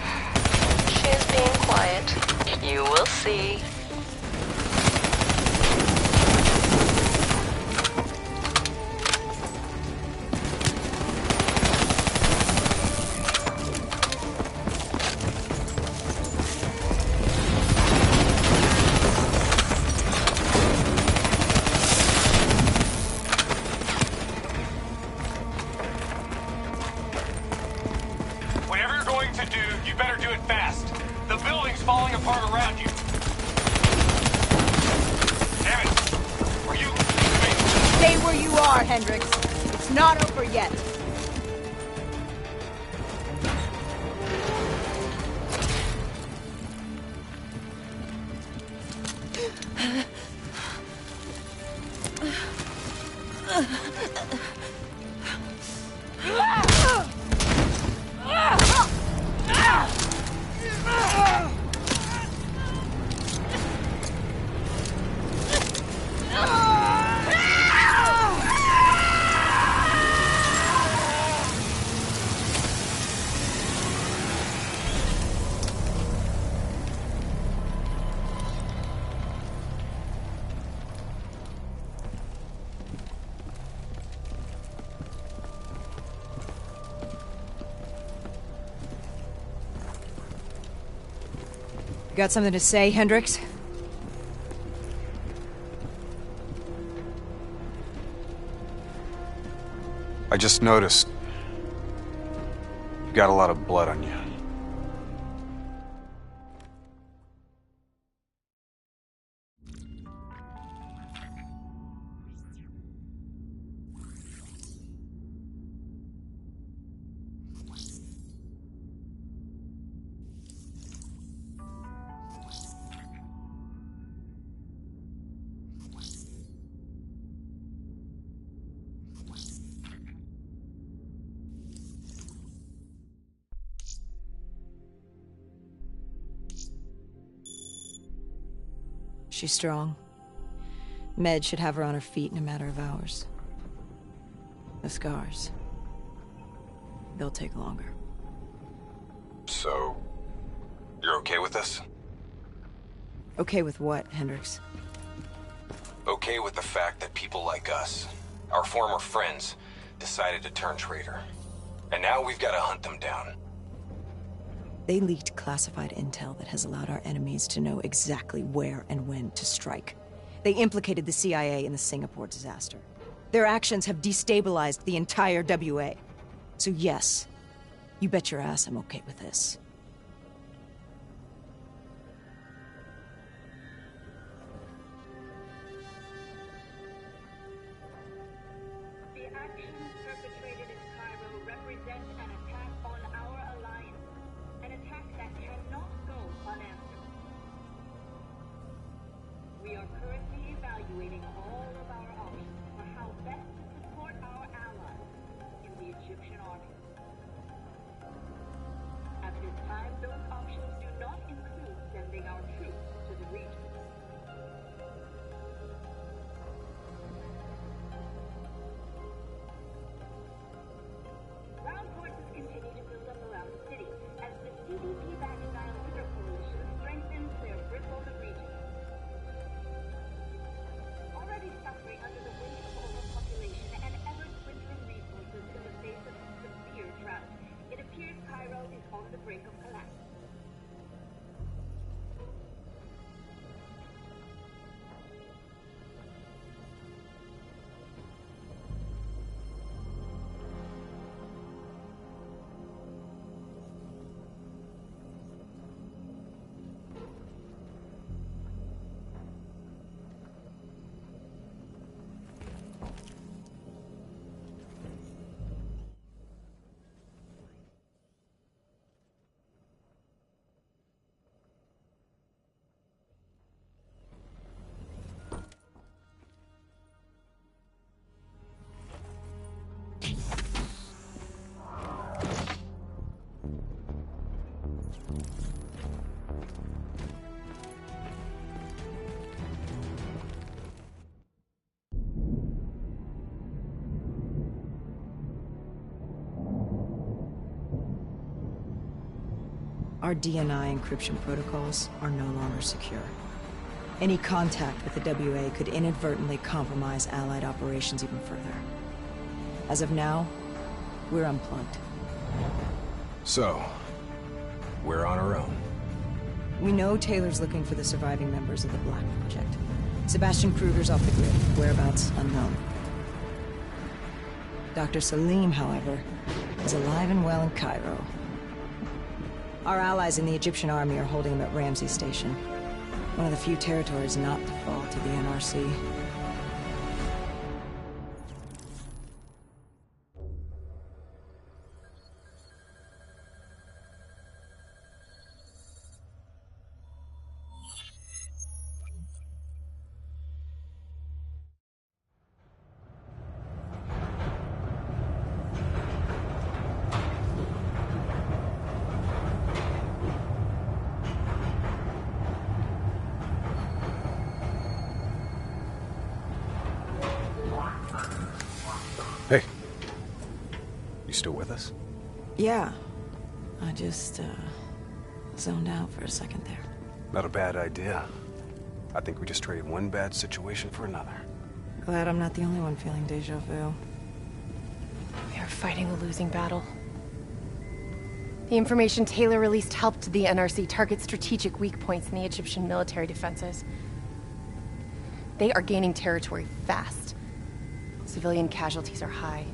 She's being quiet. You will see. Whatever you're going to do, you better do it fast. The building's falling apart around you. Damn it! Are you... Stay where you are, Hendricks. It's not over yet. Got something to say, Hendricks? I just noticed. You got a lot of blood on you. She's strong. Med should have her on her feet in a matter of hours. The scars. They'll take longer. So, you're okay with this? Okay with what, Hendricks? Okay with the fact that people like us, our former friends, decided to turn traitor. And now we've got to hunt them down. They leaked classified intel that has allowed our enemies to know exactly where and when to strike. They implicated the CIA in the Singapore disaster. Their actions have destabilized the entire WA. So yes, you bet your ass I'm okay with this. The actions perpetrated in Cairo represent an attack on our alliance. An attack that cannot go unanswered. We are currently evaluating all of our options for how best to support our allies in the Egyptian army. At this time, those options do not include sending our troops to the region. Ground forces continue to build up around the city as the CDP-backed Nile River Coalition strengthens their grip on the region. Already suffering under the weight of overpopulation and ever-dwindling resources in the face of severe drought, it appears Cairo is on the brink of collapse. Our DNI encryption protocols are no longer secure. Any contact with the WA could inadvertently compromise Allied operations even further. As of now, we're unplugged. So, we're on our own. We know Taylor's looking for the surviving members of the Black Project. Sebastian Kruger's off the grid, whereabouts unknown. Dr. Salim, however, is alive and well in Cairo. Our allies in the Egyptian army are holding him at Ramsey Station, one of the few territories not to fall to the NRC. Hey. You still with us? Yeah. I just, zoned out for a second there. Not a bad idea. I think we just traded one bad situation for another. Glad I'm not the only one feeling deja vu. We are fighting a losing battle. The information Taylor released helped the NRC target strategic weak points in the Egyptian military defenses. They are gaining territory fast. Civilian casualties are high.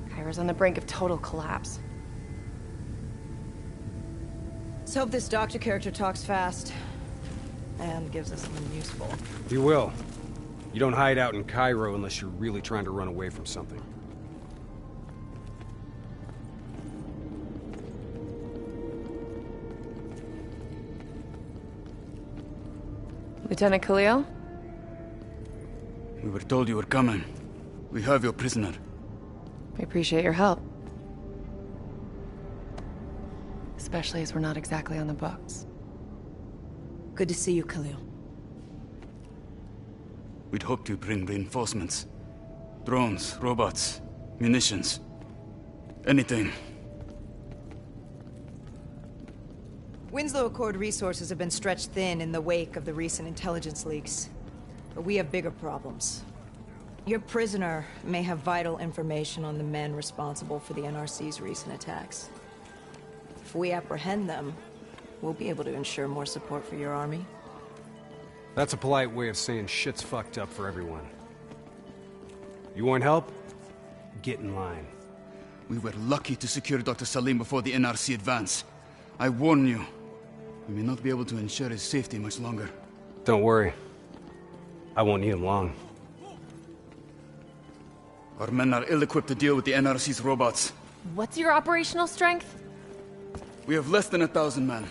Cairo's on the brink of total collapse. Let's hope this doctor character talks fast. And gives us something useful. He will. You don't hide out in Cairo unless you're really trying to run away from something. Lieutenant Khalil? We were told you were coming. We have your prisoner. We appreciate your help. Especially as we're not exactly on the books. Good to see you, Khalil. We'd hoped to bring reinforcements. Drones, robots, munitions. Anything. Winslow Accord resources have been stretched thin in the wake of the recent intelligence leaks. But we have bigger problems. Your prisoner may have vital information on the men responsible for the NRC's recent attacks. If we apprehend them, we'll be able to ensure more support for your army. That's a polite way of saying shit's fucked up for everyone. You want help? Get in line. We were lucky to secure Dr. Salim before the NRC advance. I warn you, we may not be able to ensure his safety much longer. Don't worry. I won't need him long. Our men are ill-equipped to deal with the NRC's robots. What's your operational strength? We have less than 1,000 men.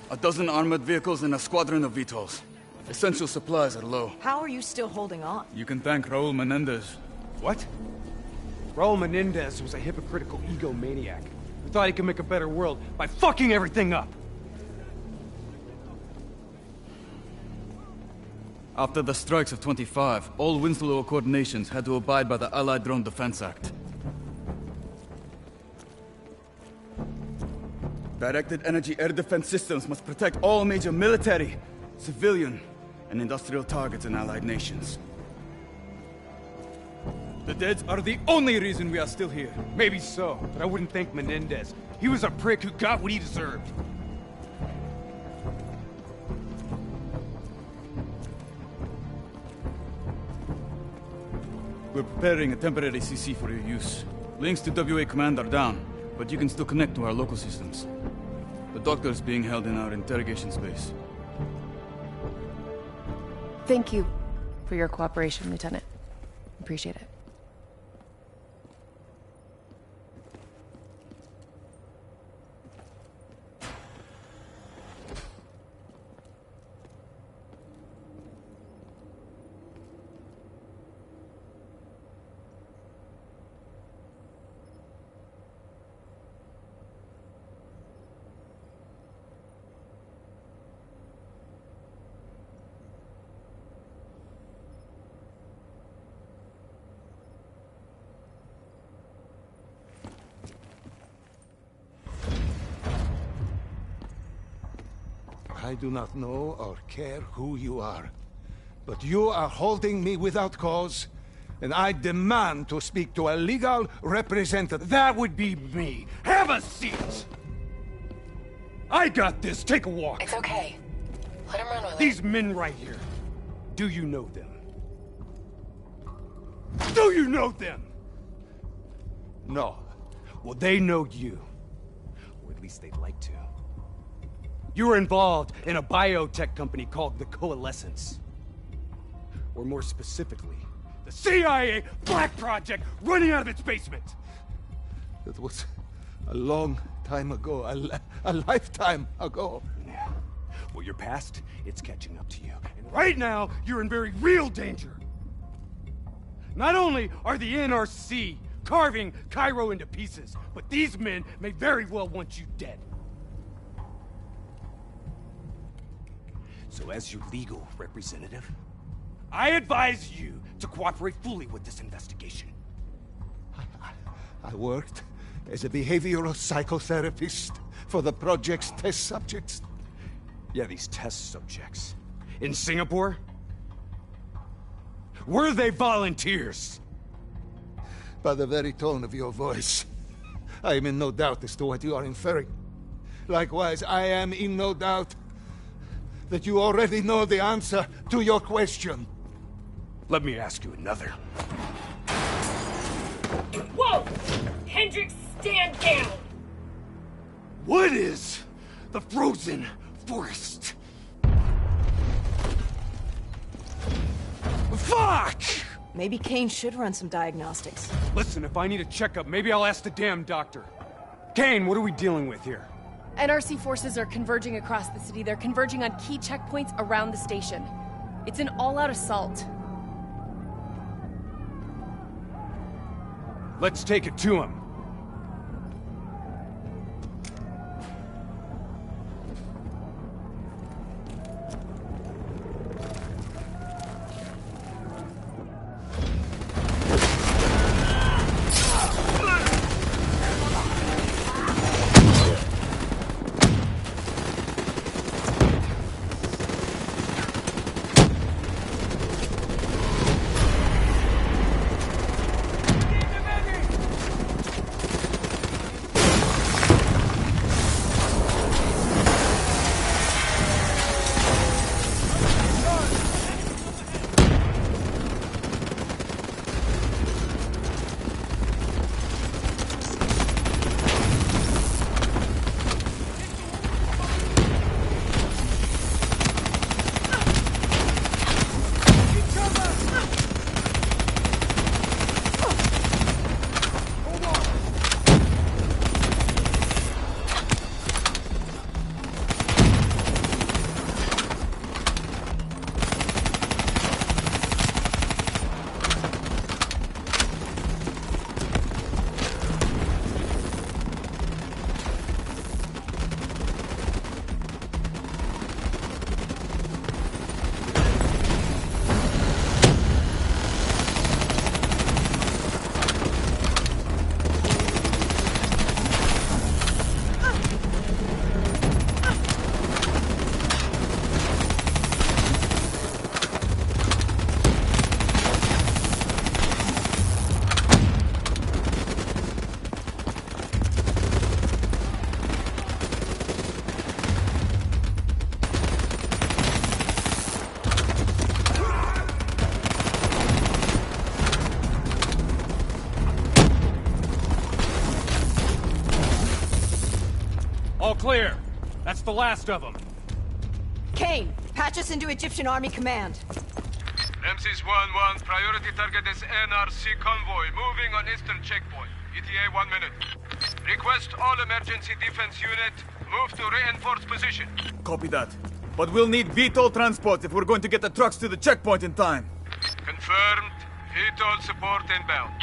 12 armored vehicles and a squadron of VTOLs. Essential supplies are low. How are you still holding on? You can thank Raul Menendez. What? Raul Menendez was a hypocritical egomaniac who thought he could make a better world by fucking everything up. After the strikes of 25, all Winslow Accord nations had to abide by the Allied Drone Defense Act. Directed energy air defense systems must protect all major military, civilian, and industrial targets in Allied nations. The dead are the only reason we are still here. Maybe so, but I wouldn't thank Menendez. He was a prick who got what he deserved. We're preparing a temporary CC for your use. Links to WA Command are down, but you can still connect to our local systems. The doctor is being held in our interrogation space. Thank you for your cooperation, Lieutenant. Appreciate it. I do not know or care who you are, but you are holding me without cause, and I demand to speak to a legal representative. That would be me. Have a seat! I got this. Take a walk. It's okay. Let him run with it. These men right here. Do you know them? Do you know them? No. Well, they know you. Or at least they'd like to. You were involved in a biotech company called the Coalescence. Or more specifically, the CIA Black Project running out of its basement. That was a long time ago, a lifetime ago. Yeah. Well, your past, it's catching up to you. And right now, you're in very real danger. Not only are the NRC carving Cairo into pieces, but these men may very well want you dead. So as your legal representative, I advise you to cooperate fully with this investigation. I worked as a behavioral psychotherapist for the project's test subjects. Yeah, these test subjects. In Singapore? Were they volunteers? By the very tone of your voice, I am in no doubt as to what you are inferring. Likewise, I am in no doubt that you already know the answer to your question. Let me ask you another. Whoa! Hendricks, stand down! What is the frozen forest? Fuck! Maybe Kane should run some diagnostics. Listen, if I need a checkup, maybe I'll ask the damn doctor. Kane, what are we dealing with here? NRC forces are converging across the city. They're converging on key checkpoints around the station. It's an all-out assault. Let's take it to him. All clear. That's the last of them. Kane, patch us into Egyptian Army Command. Ramses 1-1, priority target is NRC convoy, moving on eastern checkpoint. ETA 1 minute. Request all emergency defense unit, move to reinforced position. Copy that. But we'll need VTOL transport if we're going to get the trucks to the checkpoint in time. Confirmed. VTOL support inbound.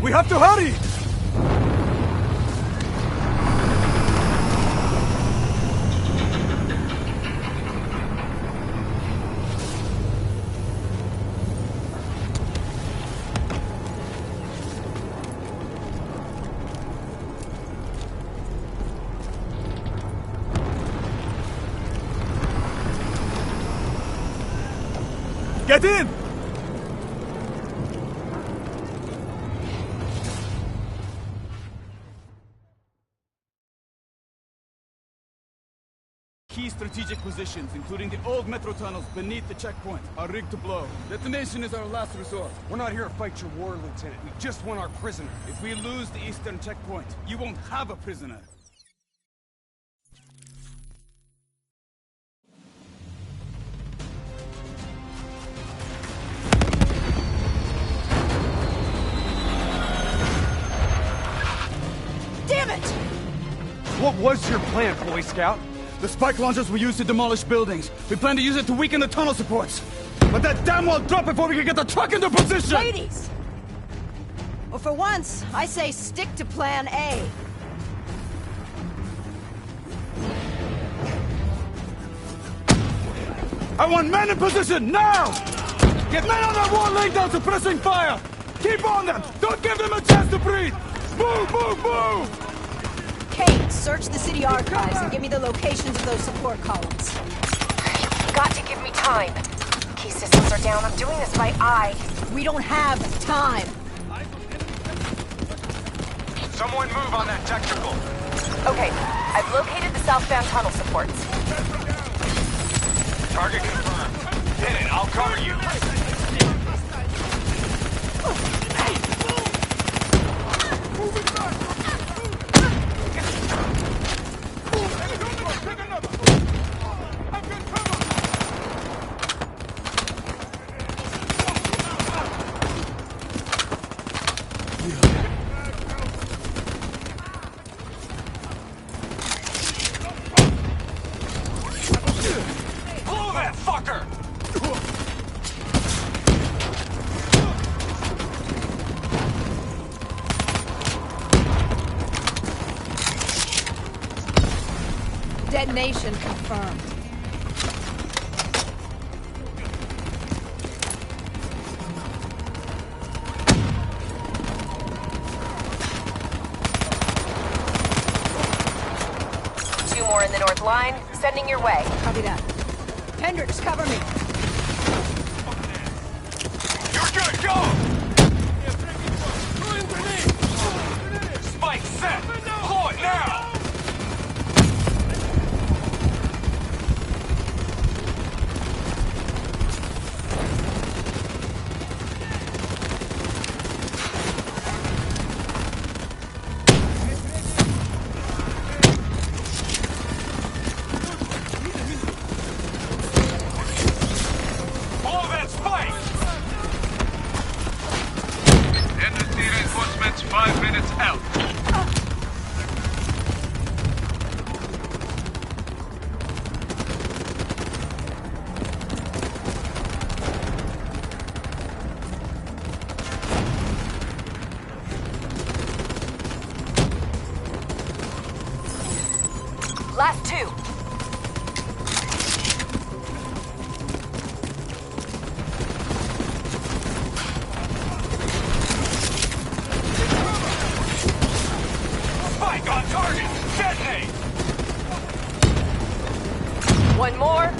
We have to hurry! Get in! Key strategic positions, including the old metro tunnels beneath the checkpoint, are rigged to blow. Detonation is our last resort. We're not here to fight your war, Lieutenant. We just want our prisoner. If we lose the eastern checkpoint, you won't have a prisoner. Damn it! What was your plan, Boy Scout? The spike launchers were used to demolish buildings. We plan to use it to weaken the tunnel supports. But that damn wall dropped before we could get the truck into position! Ladies! Well, for once, I say stick to plan A. I want men in position, now! Get men on that wall laying down suppressing fire! Keep on them! Don't give them a chance to breathe! Move, move, move! Kate, search the city archives and give me the locations of those support columns. You've got to give me time. Key systems are down. I'm doing this by eye. We don't have time. Someone move on that technical. Okay, I've located the southbound tunnel supports. Target confirmed. Hit it, I'll cover you. Blow that fucker! Detonation confirmed. Two more in the north line, sending your way. Copy that. Hendricks, cover me. You're good, go! Spike set! Pull it now! Blow that spike! Energy reinforcements 5 minutes out. Last two. Spike on target! Detonate! One more.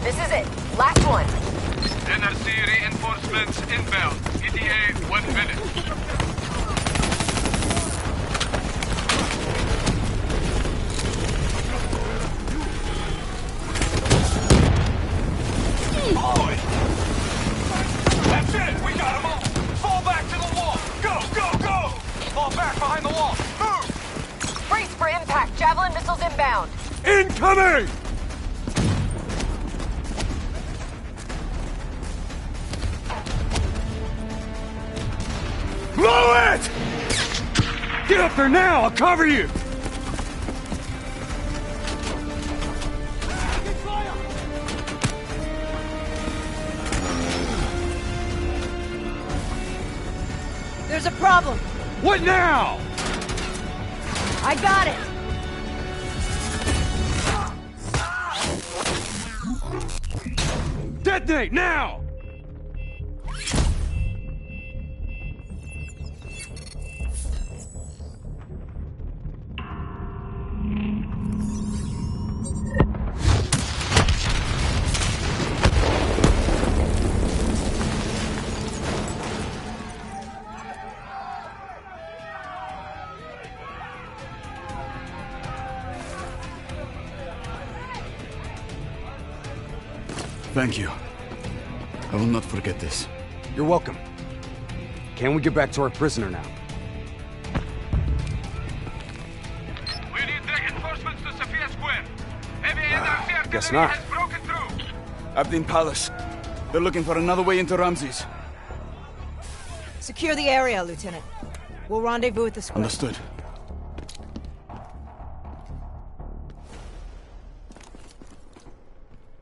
This is it. Last one. NRC reinforcements inbound. ETA 1 minute. Blow it! That's it! We got them all! Fall back to the wall! Go, go, go! Fall back behind the wall! Move! Brace for impact. Javelin missiles inbound. Incoming! Blow it! Get up there now! I'll cover you! There's a problem. What now? I got it. Detonate now! Thank you. I will not forget this. You're welcome. Can we get back to our prisoner now? We need reinforcements to Sophia Square. Heavy NRC Guess artillery not. has broken through. Abdin Palace. They're looking for another way into Ramses. Secure the area, Lieutenant. We'll rendezvous at the square. Understood.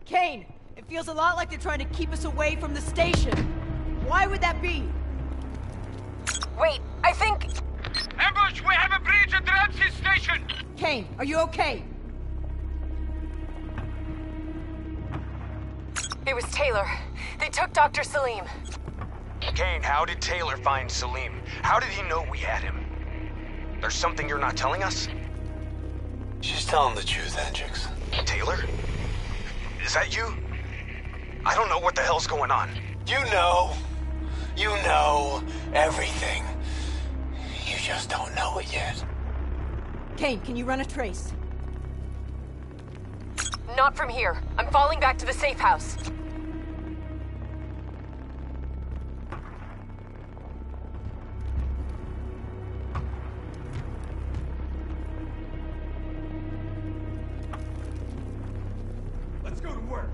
Kane, it feels a lot like they're trying to keep us away from the station. Why would that be? Wait, I think... Ambush! We have a breach at Ramses Station! Kane, are you okay? It was Taylor. They took Dr. Salim. Kane, how did Taylor find Salim? How did he know we had him? There's something you're not telling us? She's telling the truth, Hendricks. Taylor? Is that you? I don't know what the hell's going on. You know. You know everything. You just don't know it yet. Kane, can you run a trace? Not from here. I'm falling back to the safe house. Let's go to work.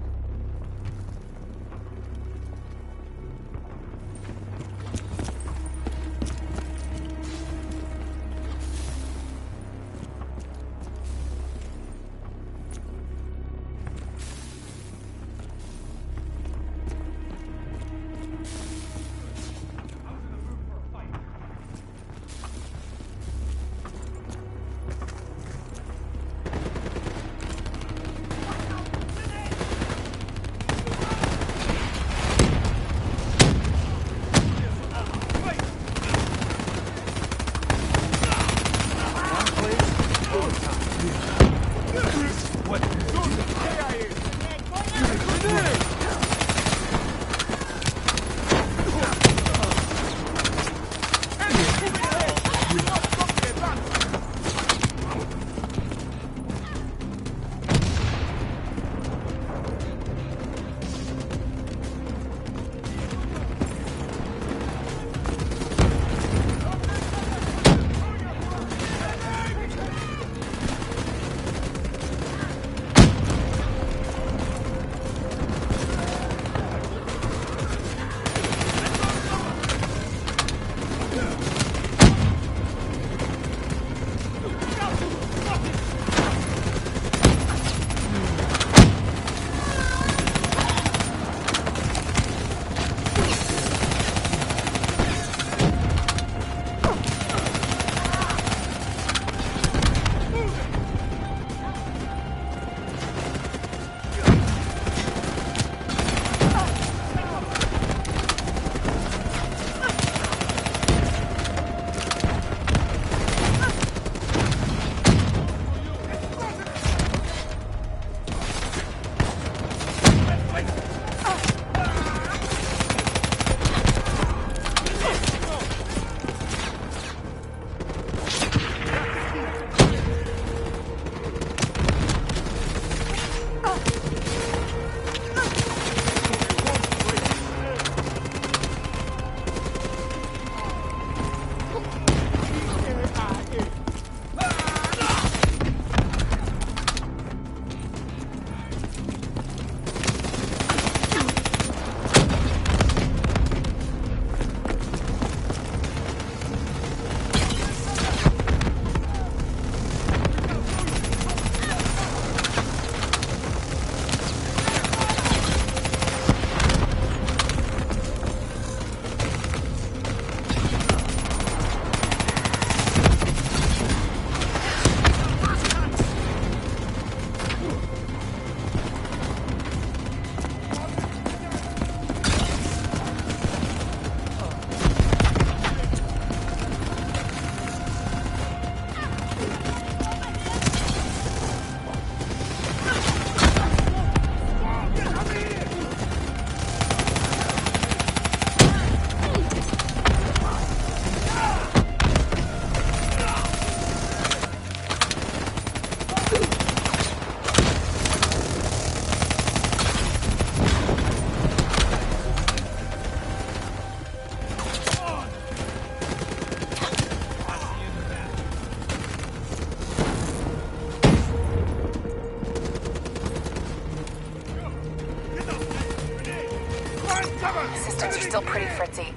still pretty fritzy.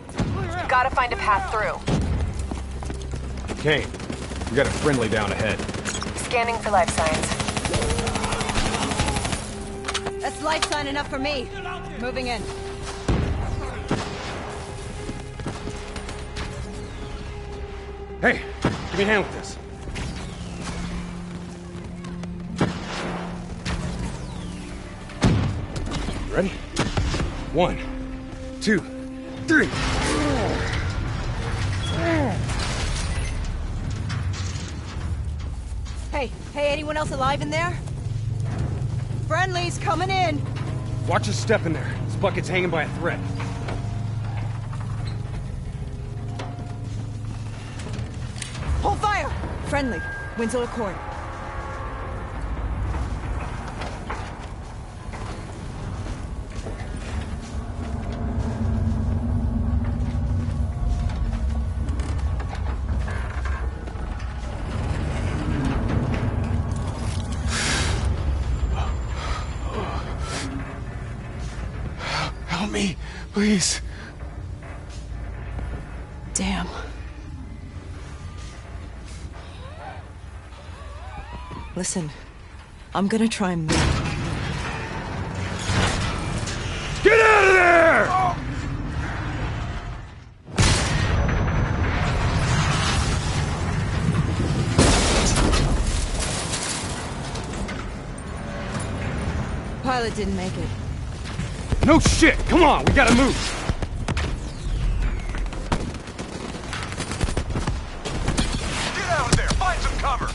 Gotta find a path through. Kane, we got a friendly down ahead. Scanning for life signs. That's life sign enough for me. Moving in. Hey, give me a hand with this. Ready? 1, 2, 3. Hey, anyone else alive in there? Friendly's coming in. Watch your step in there. This bucket's hanging by a thread. Hold fire! Friendly. Winslow Accord. Help me, please. Damn. Listen, I'm gonna try and move. Get out of there! Pilot didn't make it. No shit! Come on, we gotta move! Get out of there! Find some cover!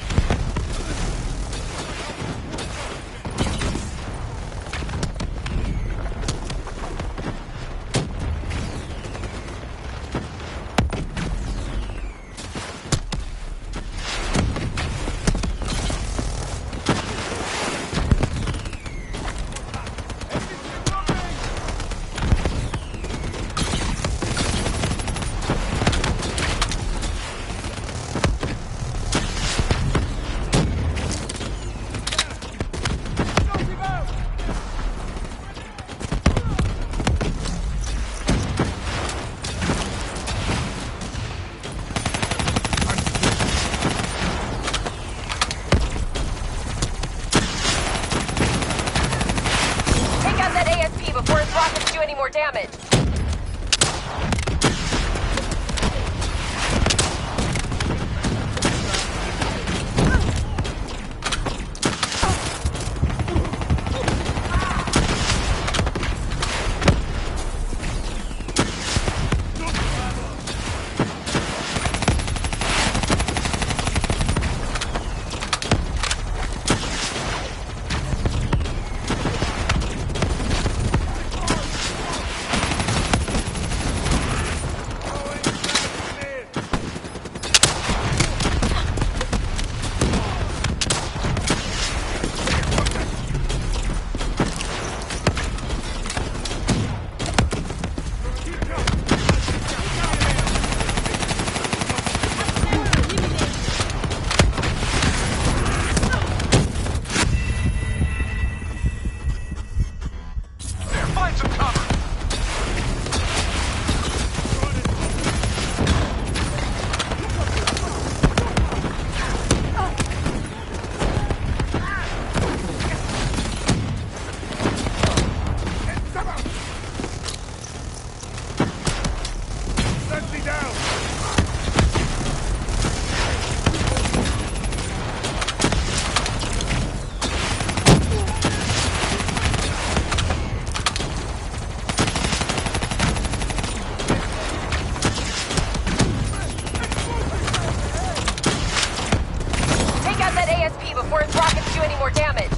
before his rockets do any more damage. Before his rockets do any more damage.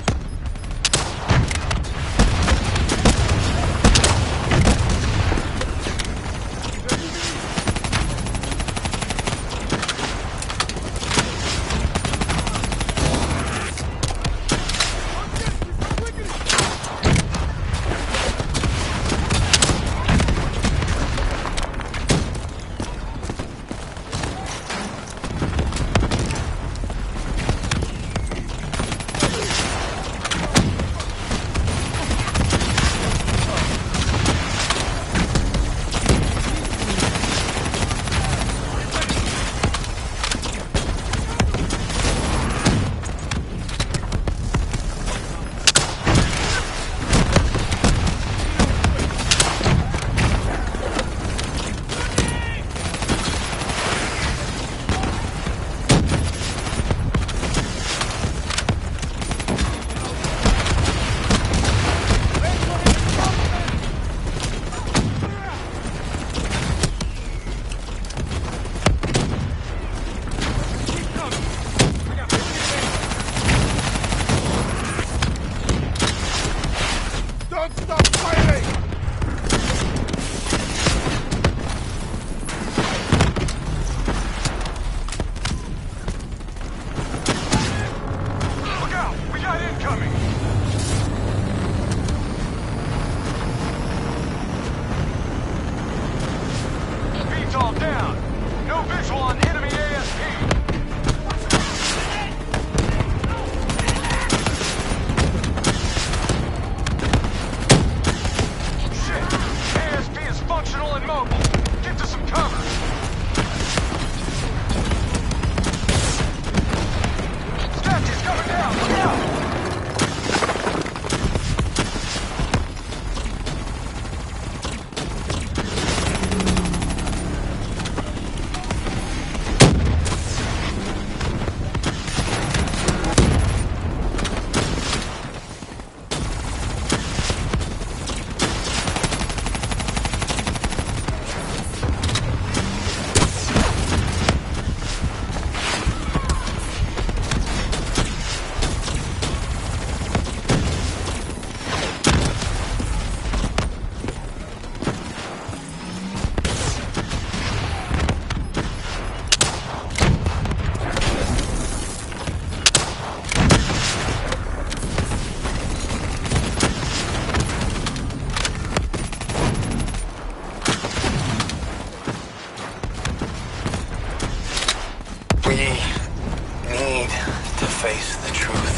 We need to face the truth.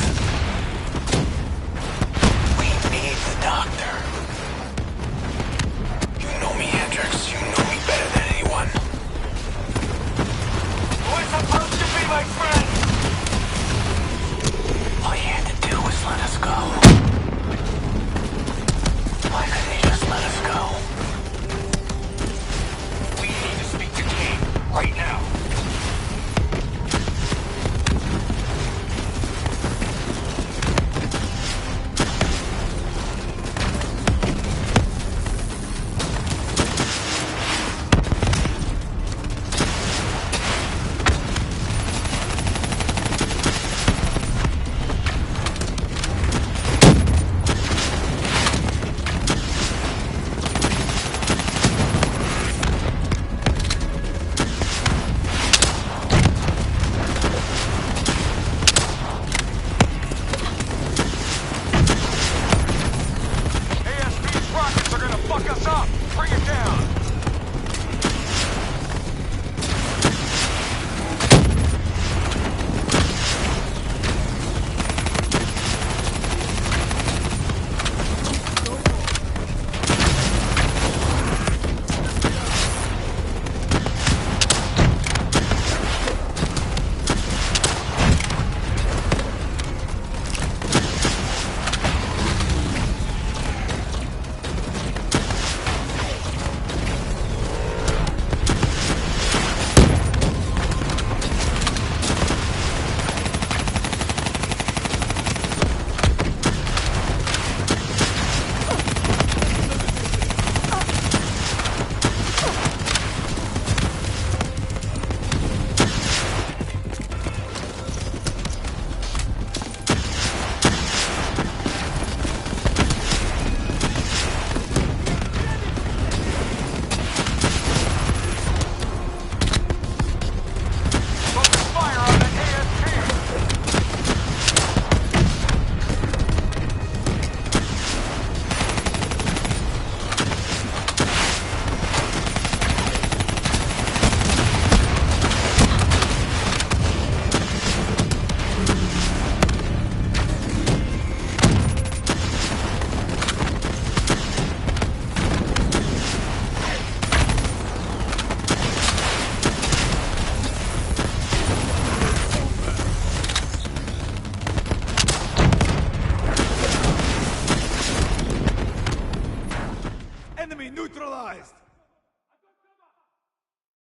We need the doctor. You know me, Hendrix. You know me better than anyone. We're supposed to be my friend! All you had to do was let us go. Why couldn't you just let us go? We need to speak to Kane right now.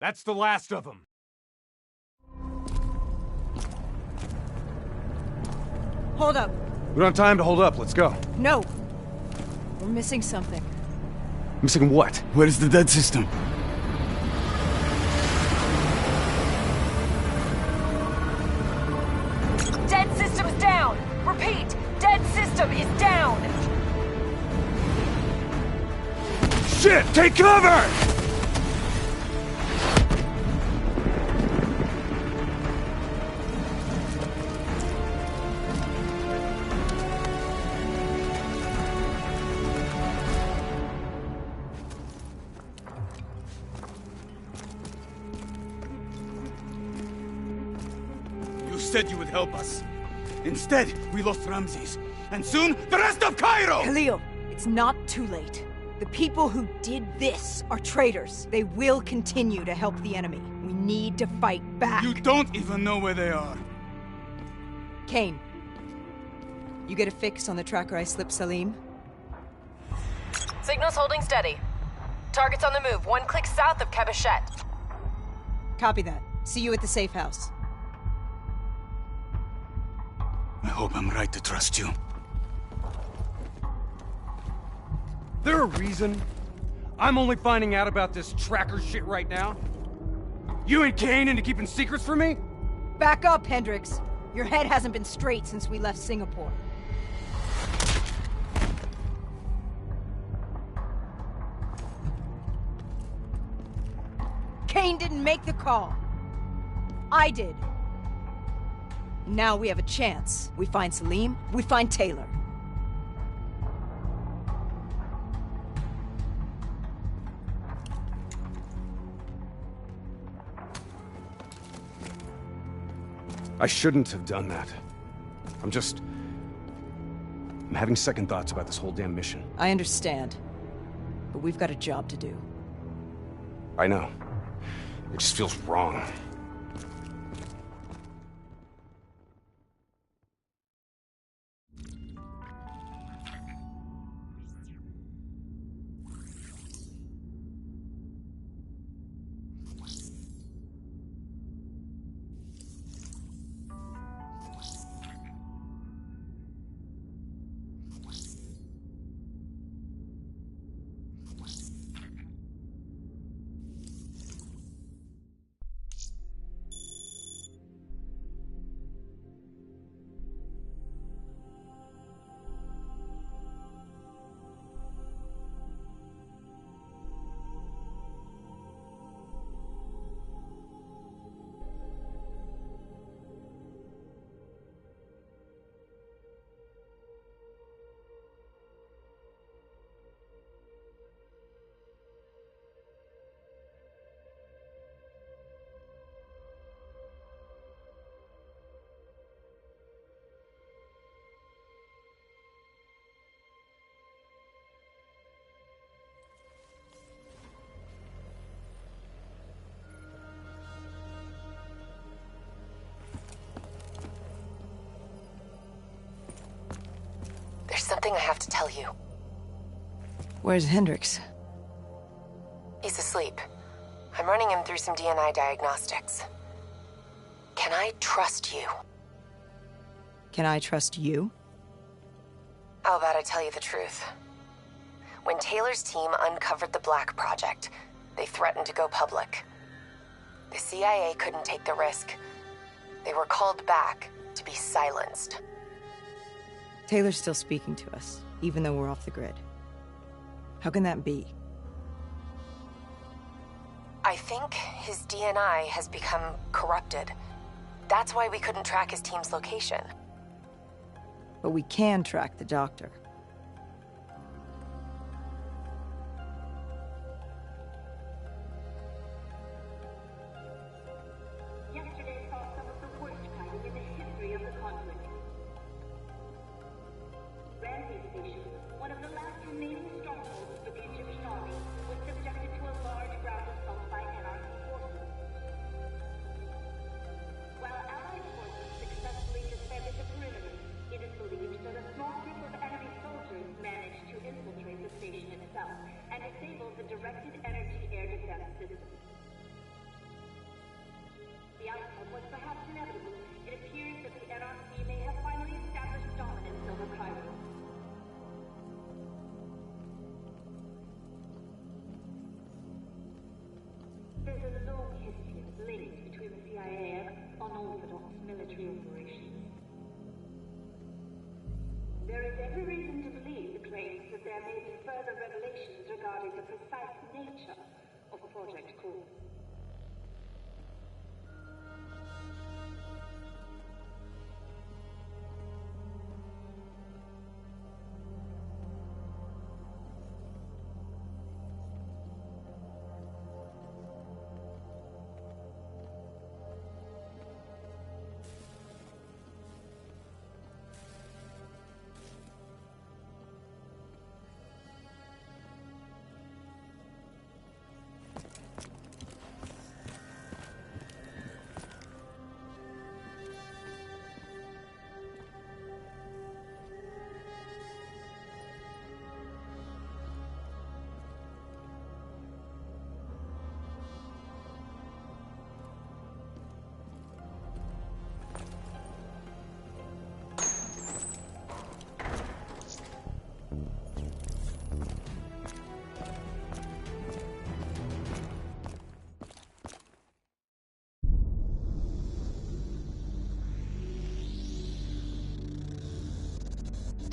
That's the last of them. Hold up. We don't have time to hold up. Let's go. No. We're missing something. Missing what? Where is the dead system? Dead system's down! Repeat, dead system is down! Shit! Take cover! You said you would help us. Instead, we lost Ramses. And soon, the rest of Cairo! Khalil, it's not too late. The people who did this are traitors. They will continue to help the enemy. We need to fight back. You don't even know where they are. Kane, you get a fix on the tracker I slipped Salim? Signal's holding steady. Target's on the move, 1 click south of Cabochette. Copy that. See you at the safe house. I hope I'm right to trust you. There a reason I'm only finding out about this tracker shit right now? You and Kane into keeping secrets from me? Back up, Hendrix. Your head hasn't been straight since we left Singapore. Kane didn't make the call. I did. Now we have a chance. We find Salim, we find Taylor. I shouldn't have done that. I'm having second thoughts about this whole damn mission. I understand. But we've got a job to do. I know. It just feels wrong. There's something I have to tell you. Where's Hendricks? He's asleep. I'm running him through some DNI diagnostics. Can I trust you? Can I trust you? How about I tell you the truth? When Taylor's team uncovered the Black Project, they threatened to go public. The CIA couldn't take the risk. They were called back to be silenced. Taylor's still speaking to us, even though we're off the grid. How can that be? I think his DNI has become corrupted. That's why we couldn't track his team's location. But we can track the doctor. Yesterday saw some of the worst fighting in the history of the conflict. Ramsey Station, one of the last remaining strongholds for the Egyptian army, was subjected to a large round assault by NRC forces. While Allied forces successfully defended the perimeter, it is believed that a small group of enemy soldiers managed to infiltrate the station itself and disable the directed energy air defense system. The outcome was perhaps inevitable. It appears that the NRC may have finally established dominance over Cairo. There's a long history of links between the CIA and unorthodox military operations. There is every reason to believe the claims that there may be further revelations regarding the precise nature of Project Core.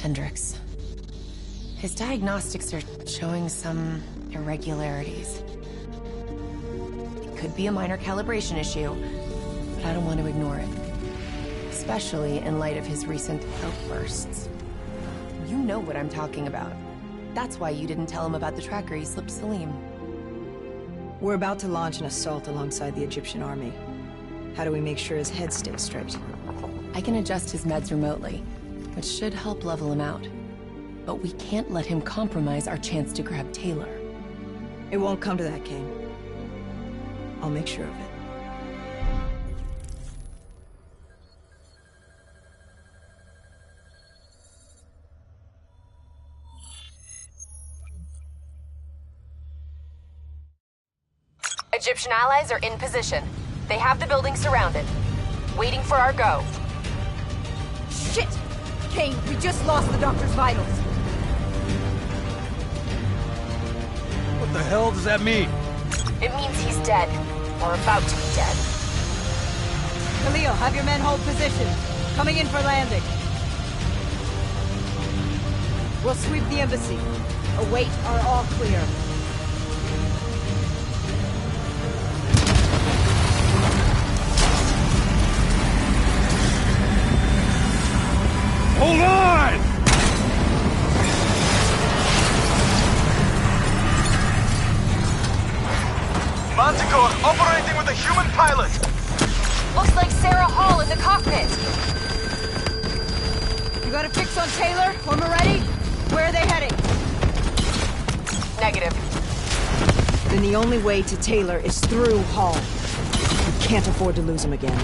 Hendricks. His diagnostics are showing some irregularities. It could be a minor calibration issue, but I don't want to ignore it. Especially in light of his recent outbursts. You know what I'm talking about. That's why you didn't tell him about the tracker he slipped Salim. We're about to launch an assault alongside the Egyptian army. How do we make sure his head stays straight? I can adjust his meds remotely, which should help level him out. But we can't let him compromise our chance to grab Taylor. It won't come to that, Kane. I'll make sure of it. Egyptian allies are in position. They have the building surrounded. Waiting for our go. Shit! Kane, we just lost the doctor's vitals. What the hell does that mean? It means he's dead. Or about to be dead. Khalil, have your men hold position. Coming in for landing. We'll sweep the embassy. Await our all clear. Hold on! Manticore operating with a human pilot! Looks like Sarah Hall in the cockpit. You got a fix on Taylor? When we're ready? Where are they heading? Negative. Then the only way to Taylor is through Hall. We can't afford to lose him again.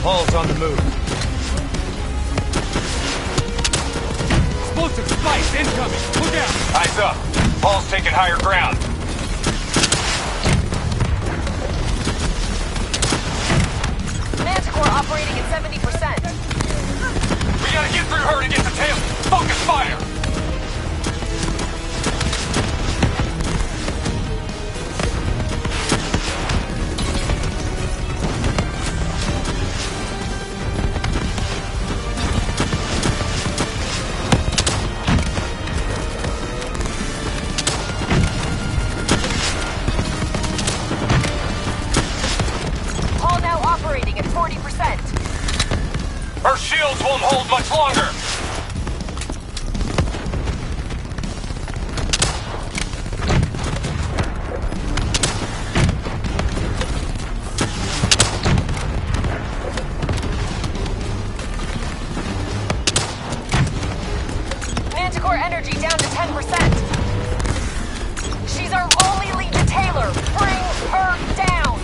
Hall's on the move. Explosive spikes incoming! Look out! Eyes up! Hall's taking higher ground. Manticore operating at 70%. We gotta get through her to get to Taylor. Focus fire! Hall now operating at 40%. Her shields won't hold much longer! Manticore energy down to 10%. She's our only lead to Taylor. Bring her down!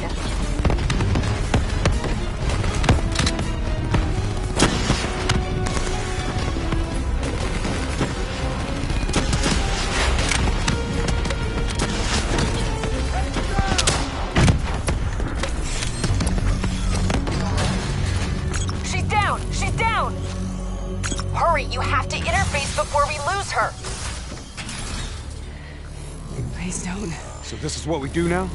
She's down! She's down! Hurry, you have to interface before we lose her! Please don't. So this is what we do now?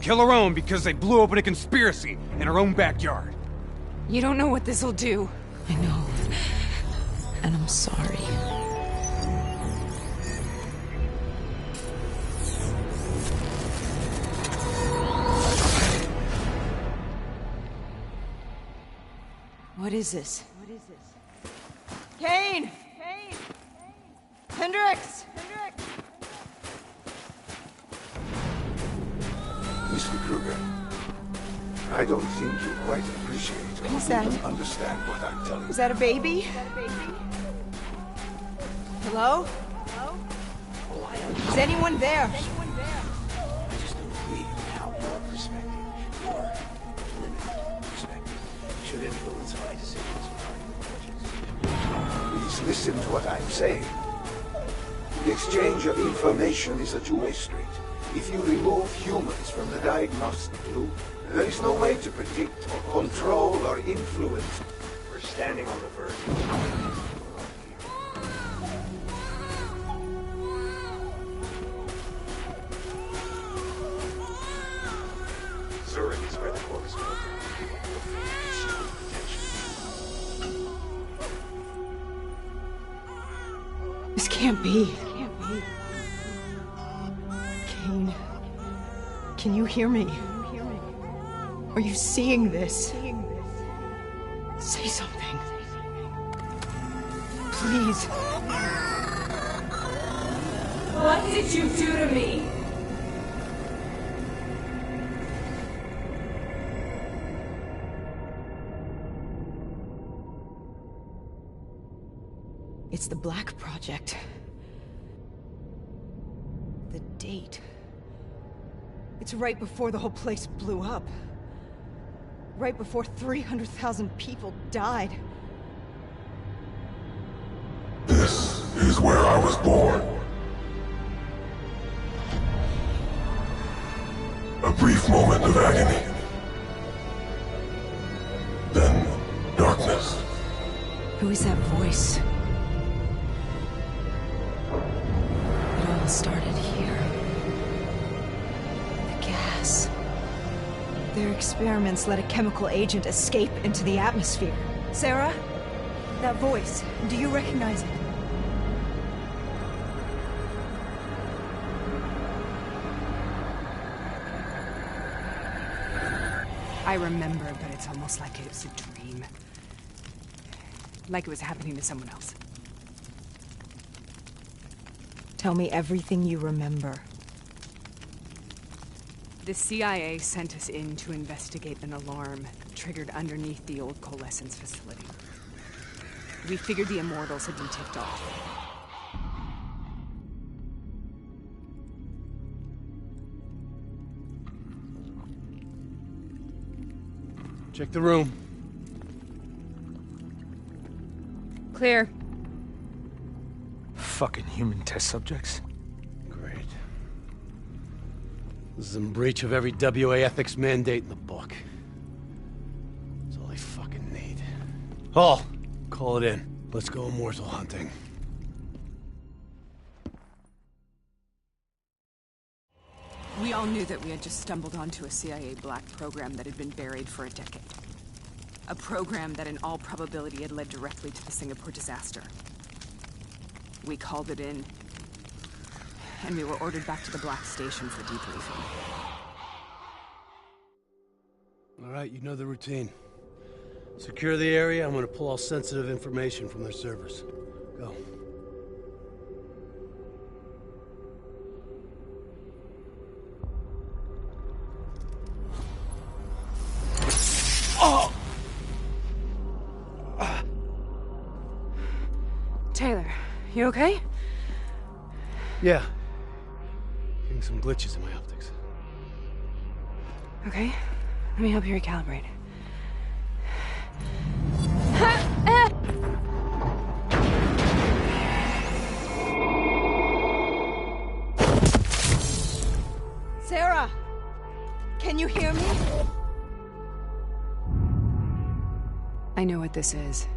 Kill our own because they blew open a conspiracy in our own backyard. You don't know what this'll do. I know. And I'm sorry. What is this? What is this? Kane! Kane! Hendricks! Hendricks! Mr. Kruger, I don't think you quite appreciate or Who's that? even understand what I'm telling you. Is that a baby? Hello? Hello? Is anyone there? I just don't believe how your perspective, your limited perspective, should influence my decisions regarding budgets. Please listen to what I'm saying. The exchange of information is a two-way street. If you remove humans from the diagnostic loop, there is no way to predict or control or influence. We're standing on the verge of Zurich is where the core is built. It's your potential. This can't be. Kane, can you hear me? Are you seeing this? Say something. Please. What did you do to me? It's the Black Project. The date. It's right before the whole place blew up. Right before 300,000 people died. This is where I was born. A brief moment of agony. Then, darkness. Who is that voice? It all started here. The gas. Their experiments let a chemical agent escape into the atmosphere. Sarah? That voice, do you recognize it? I remember, but it's almost like it was a dream. Like it was happening to someone else. Tell me everything you remember. The CIA sent us in to investigate an alarm triggered underneath the old coalescence facility. We figured the Immortals had been tipped off. Check the room. Clear. Fucking human test subjects. Great. This is in breach of every WA ethics mandate in the book. That's all they fucking need. Hall, call it in. Let's go immortal hunting. We all knew that we had just stumbled onto a CIA black program that had been buried for a decade. A program that in all probability had led directly to the Singapore disaster. We called it in, and we were ordered back to the Black Station for debriefing. All right, you know the routine. Secure the area. I'm gonna pull all sensitive information from their servers. Go. Oh! Taylor, you okay? Yeah. Getting some glitches in my optics. Okay, let me help you recalibrate. Sarah! Can you hear me? I know what this is.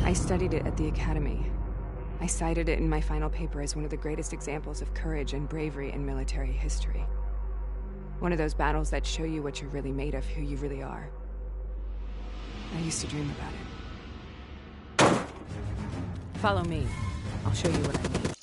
I studied it at the Academy. I cited it in my final paper as one of the greatest examples of courage and bravery in military history. One of those battles that show you what you're really made of, who you really are. I used to dream about it. Follow me. I'll show you what I mean.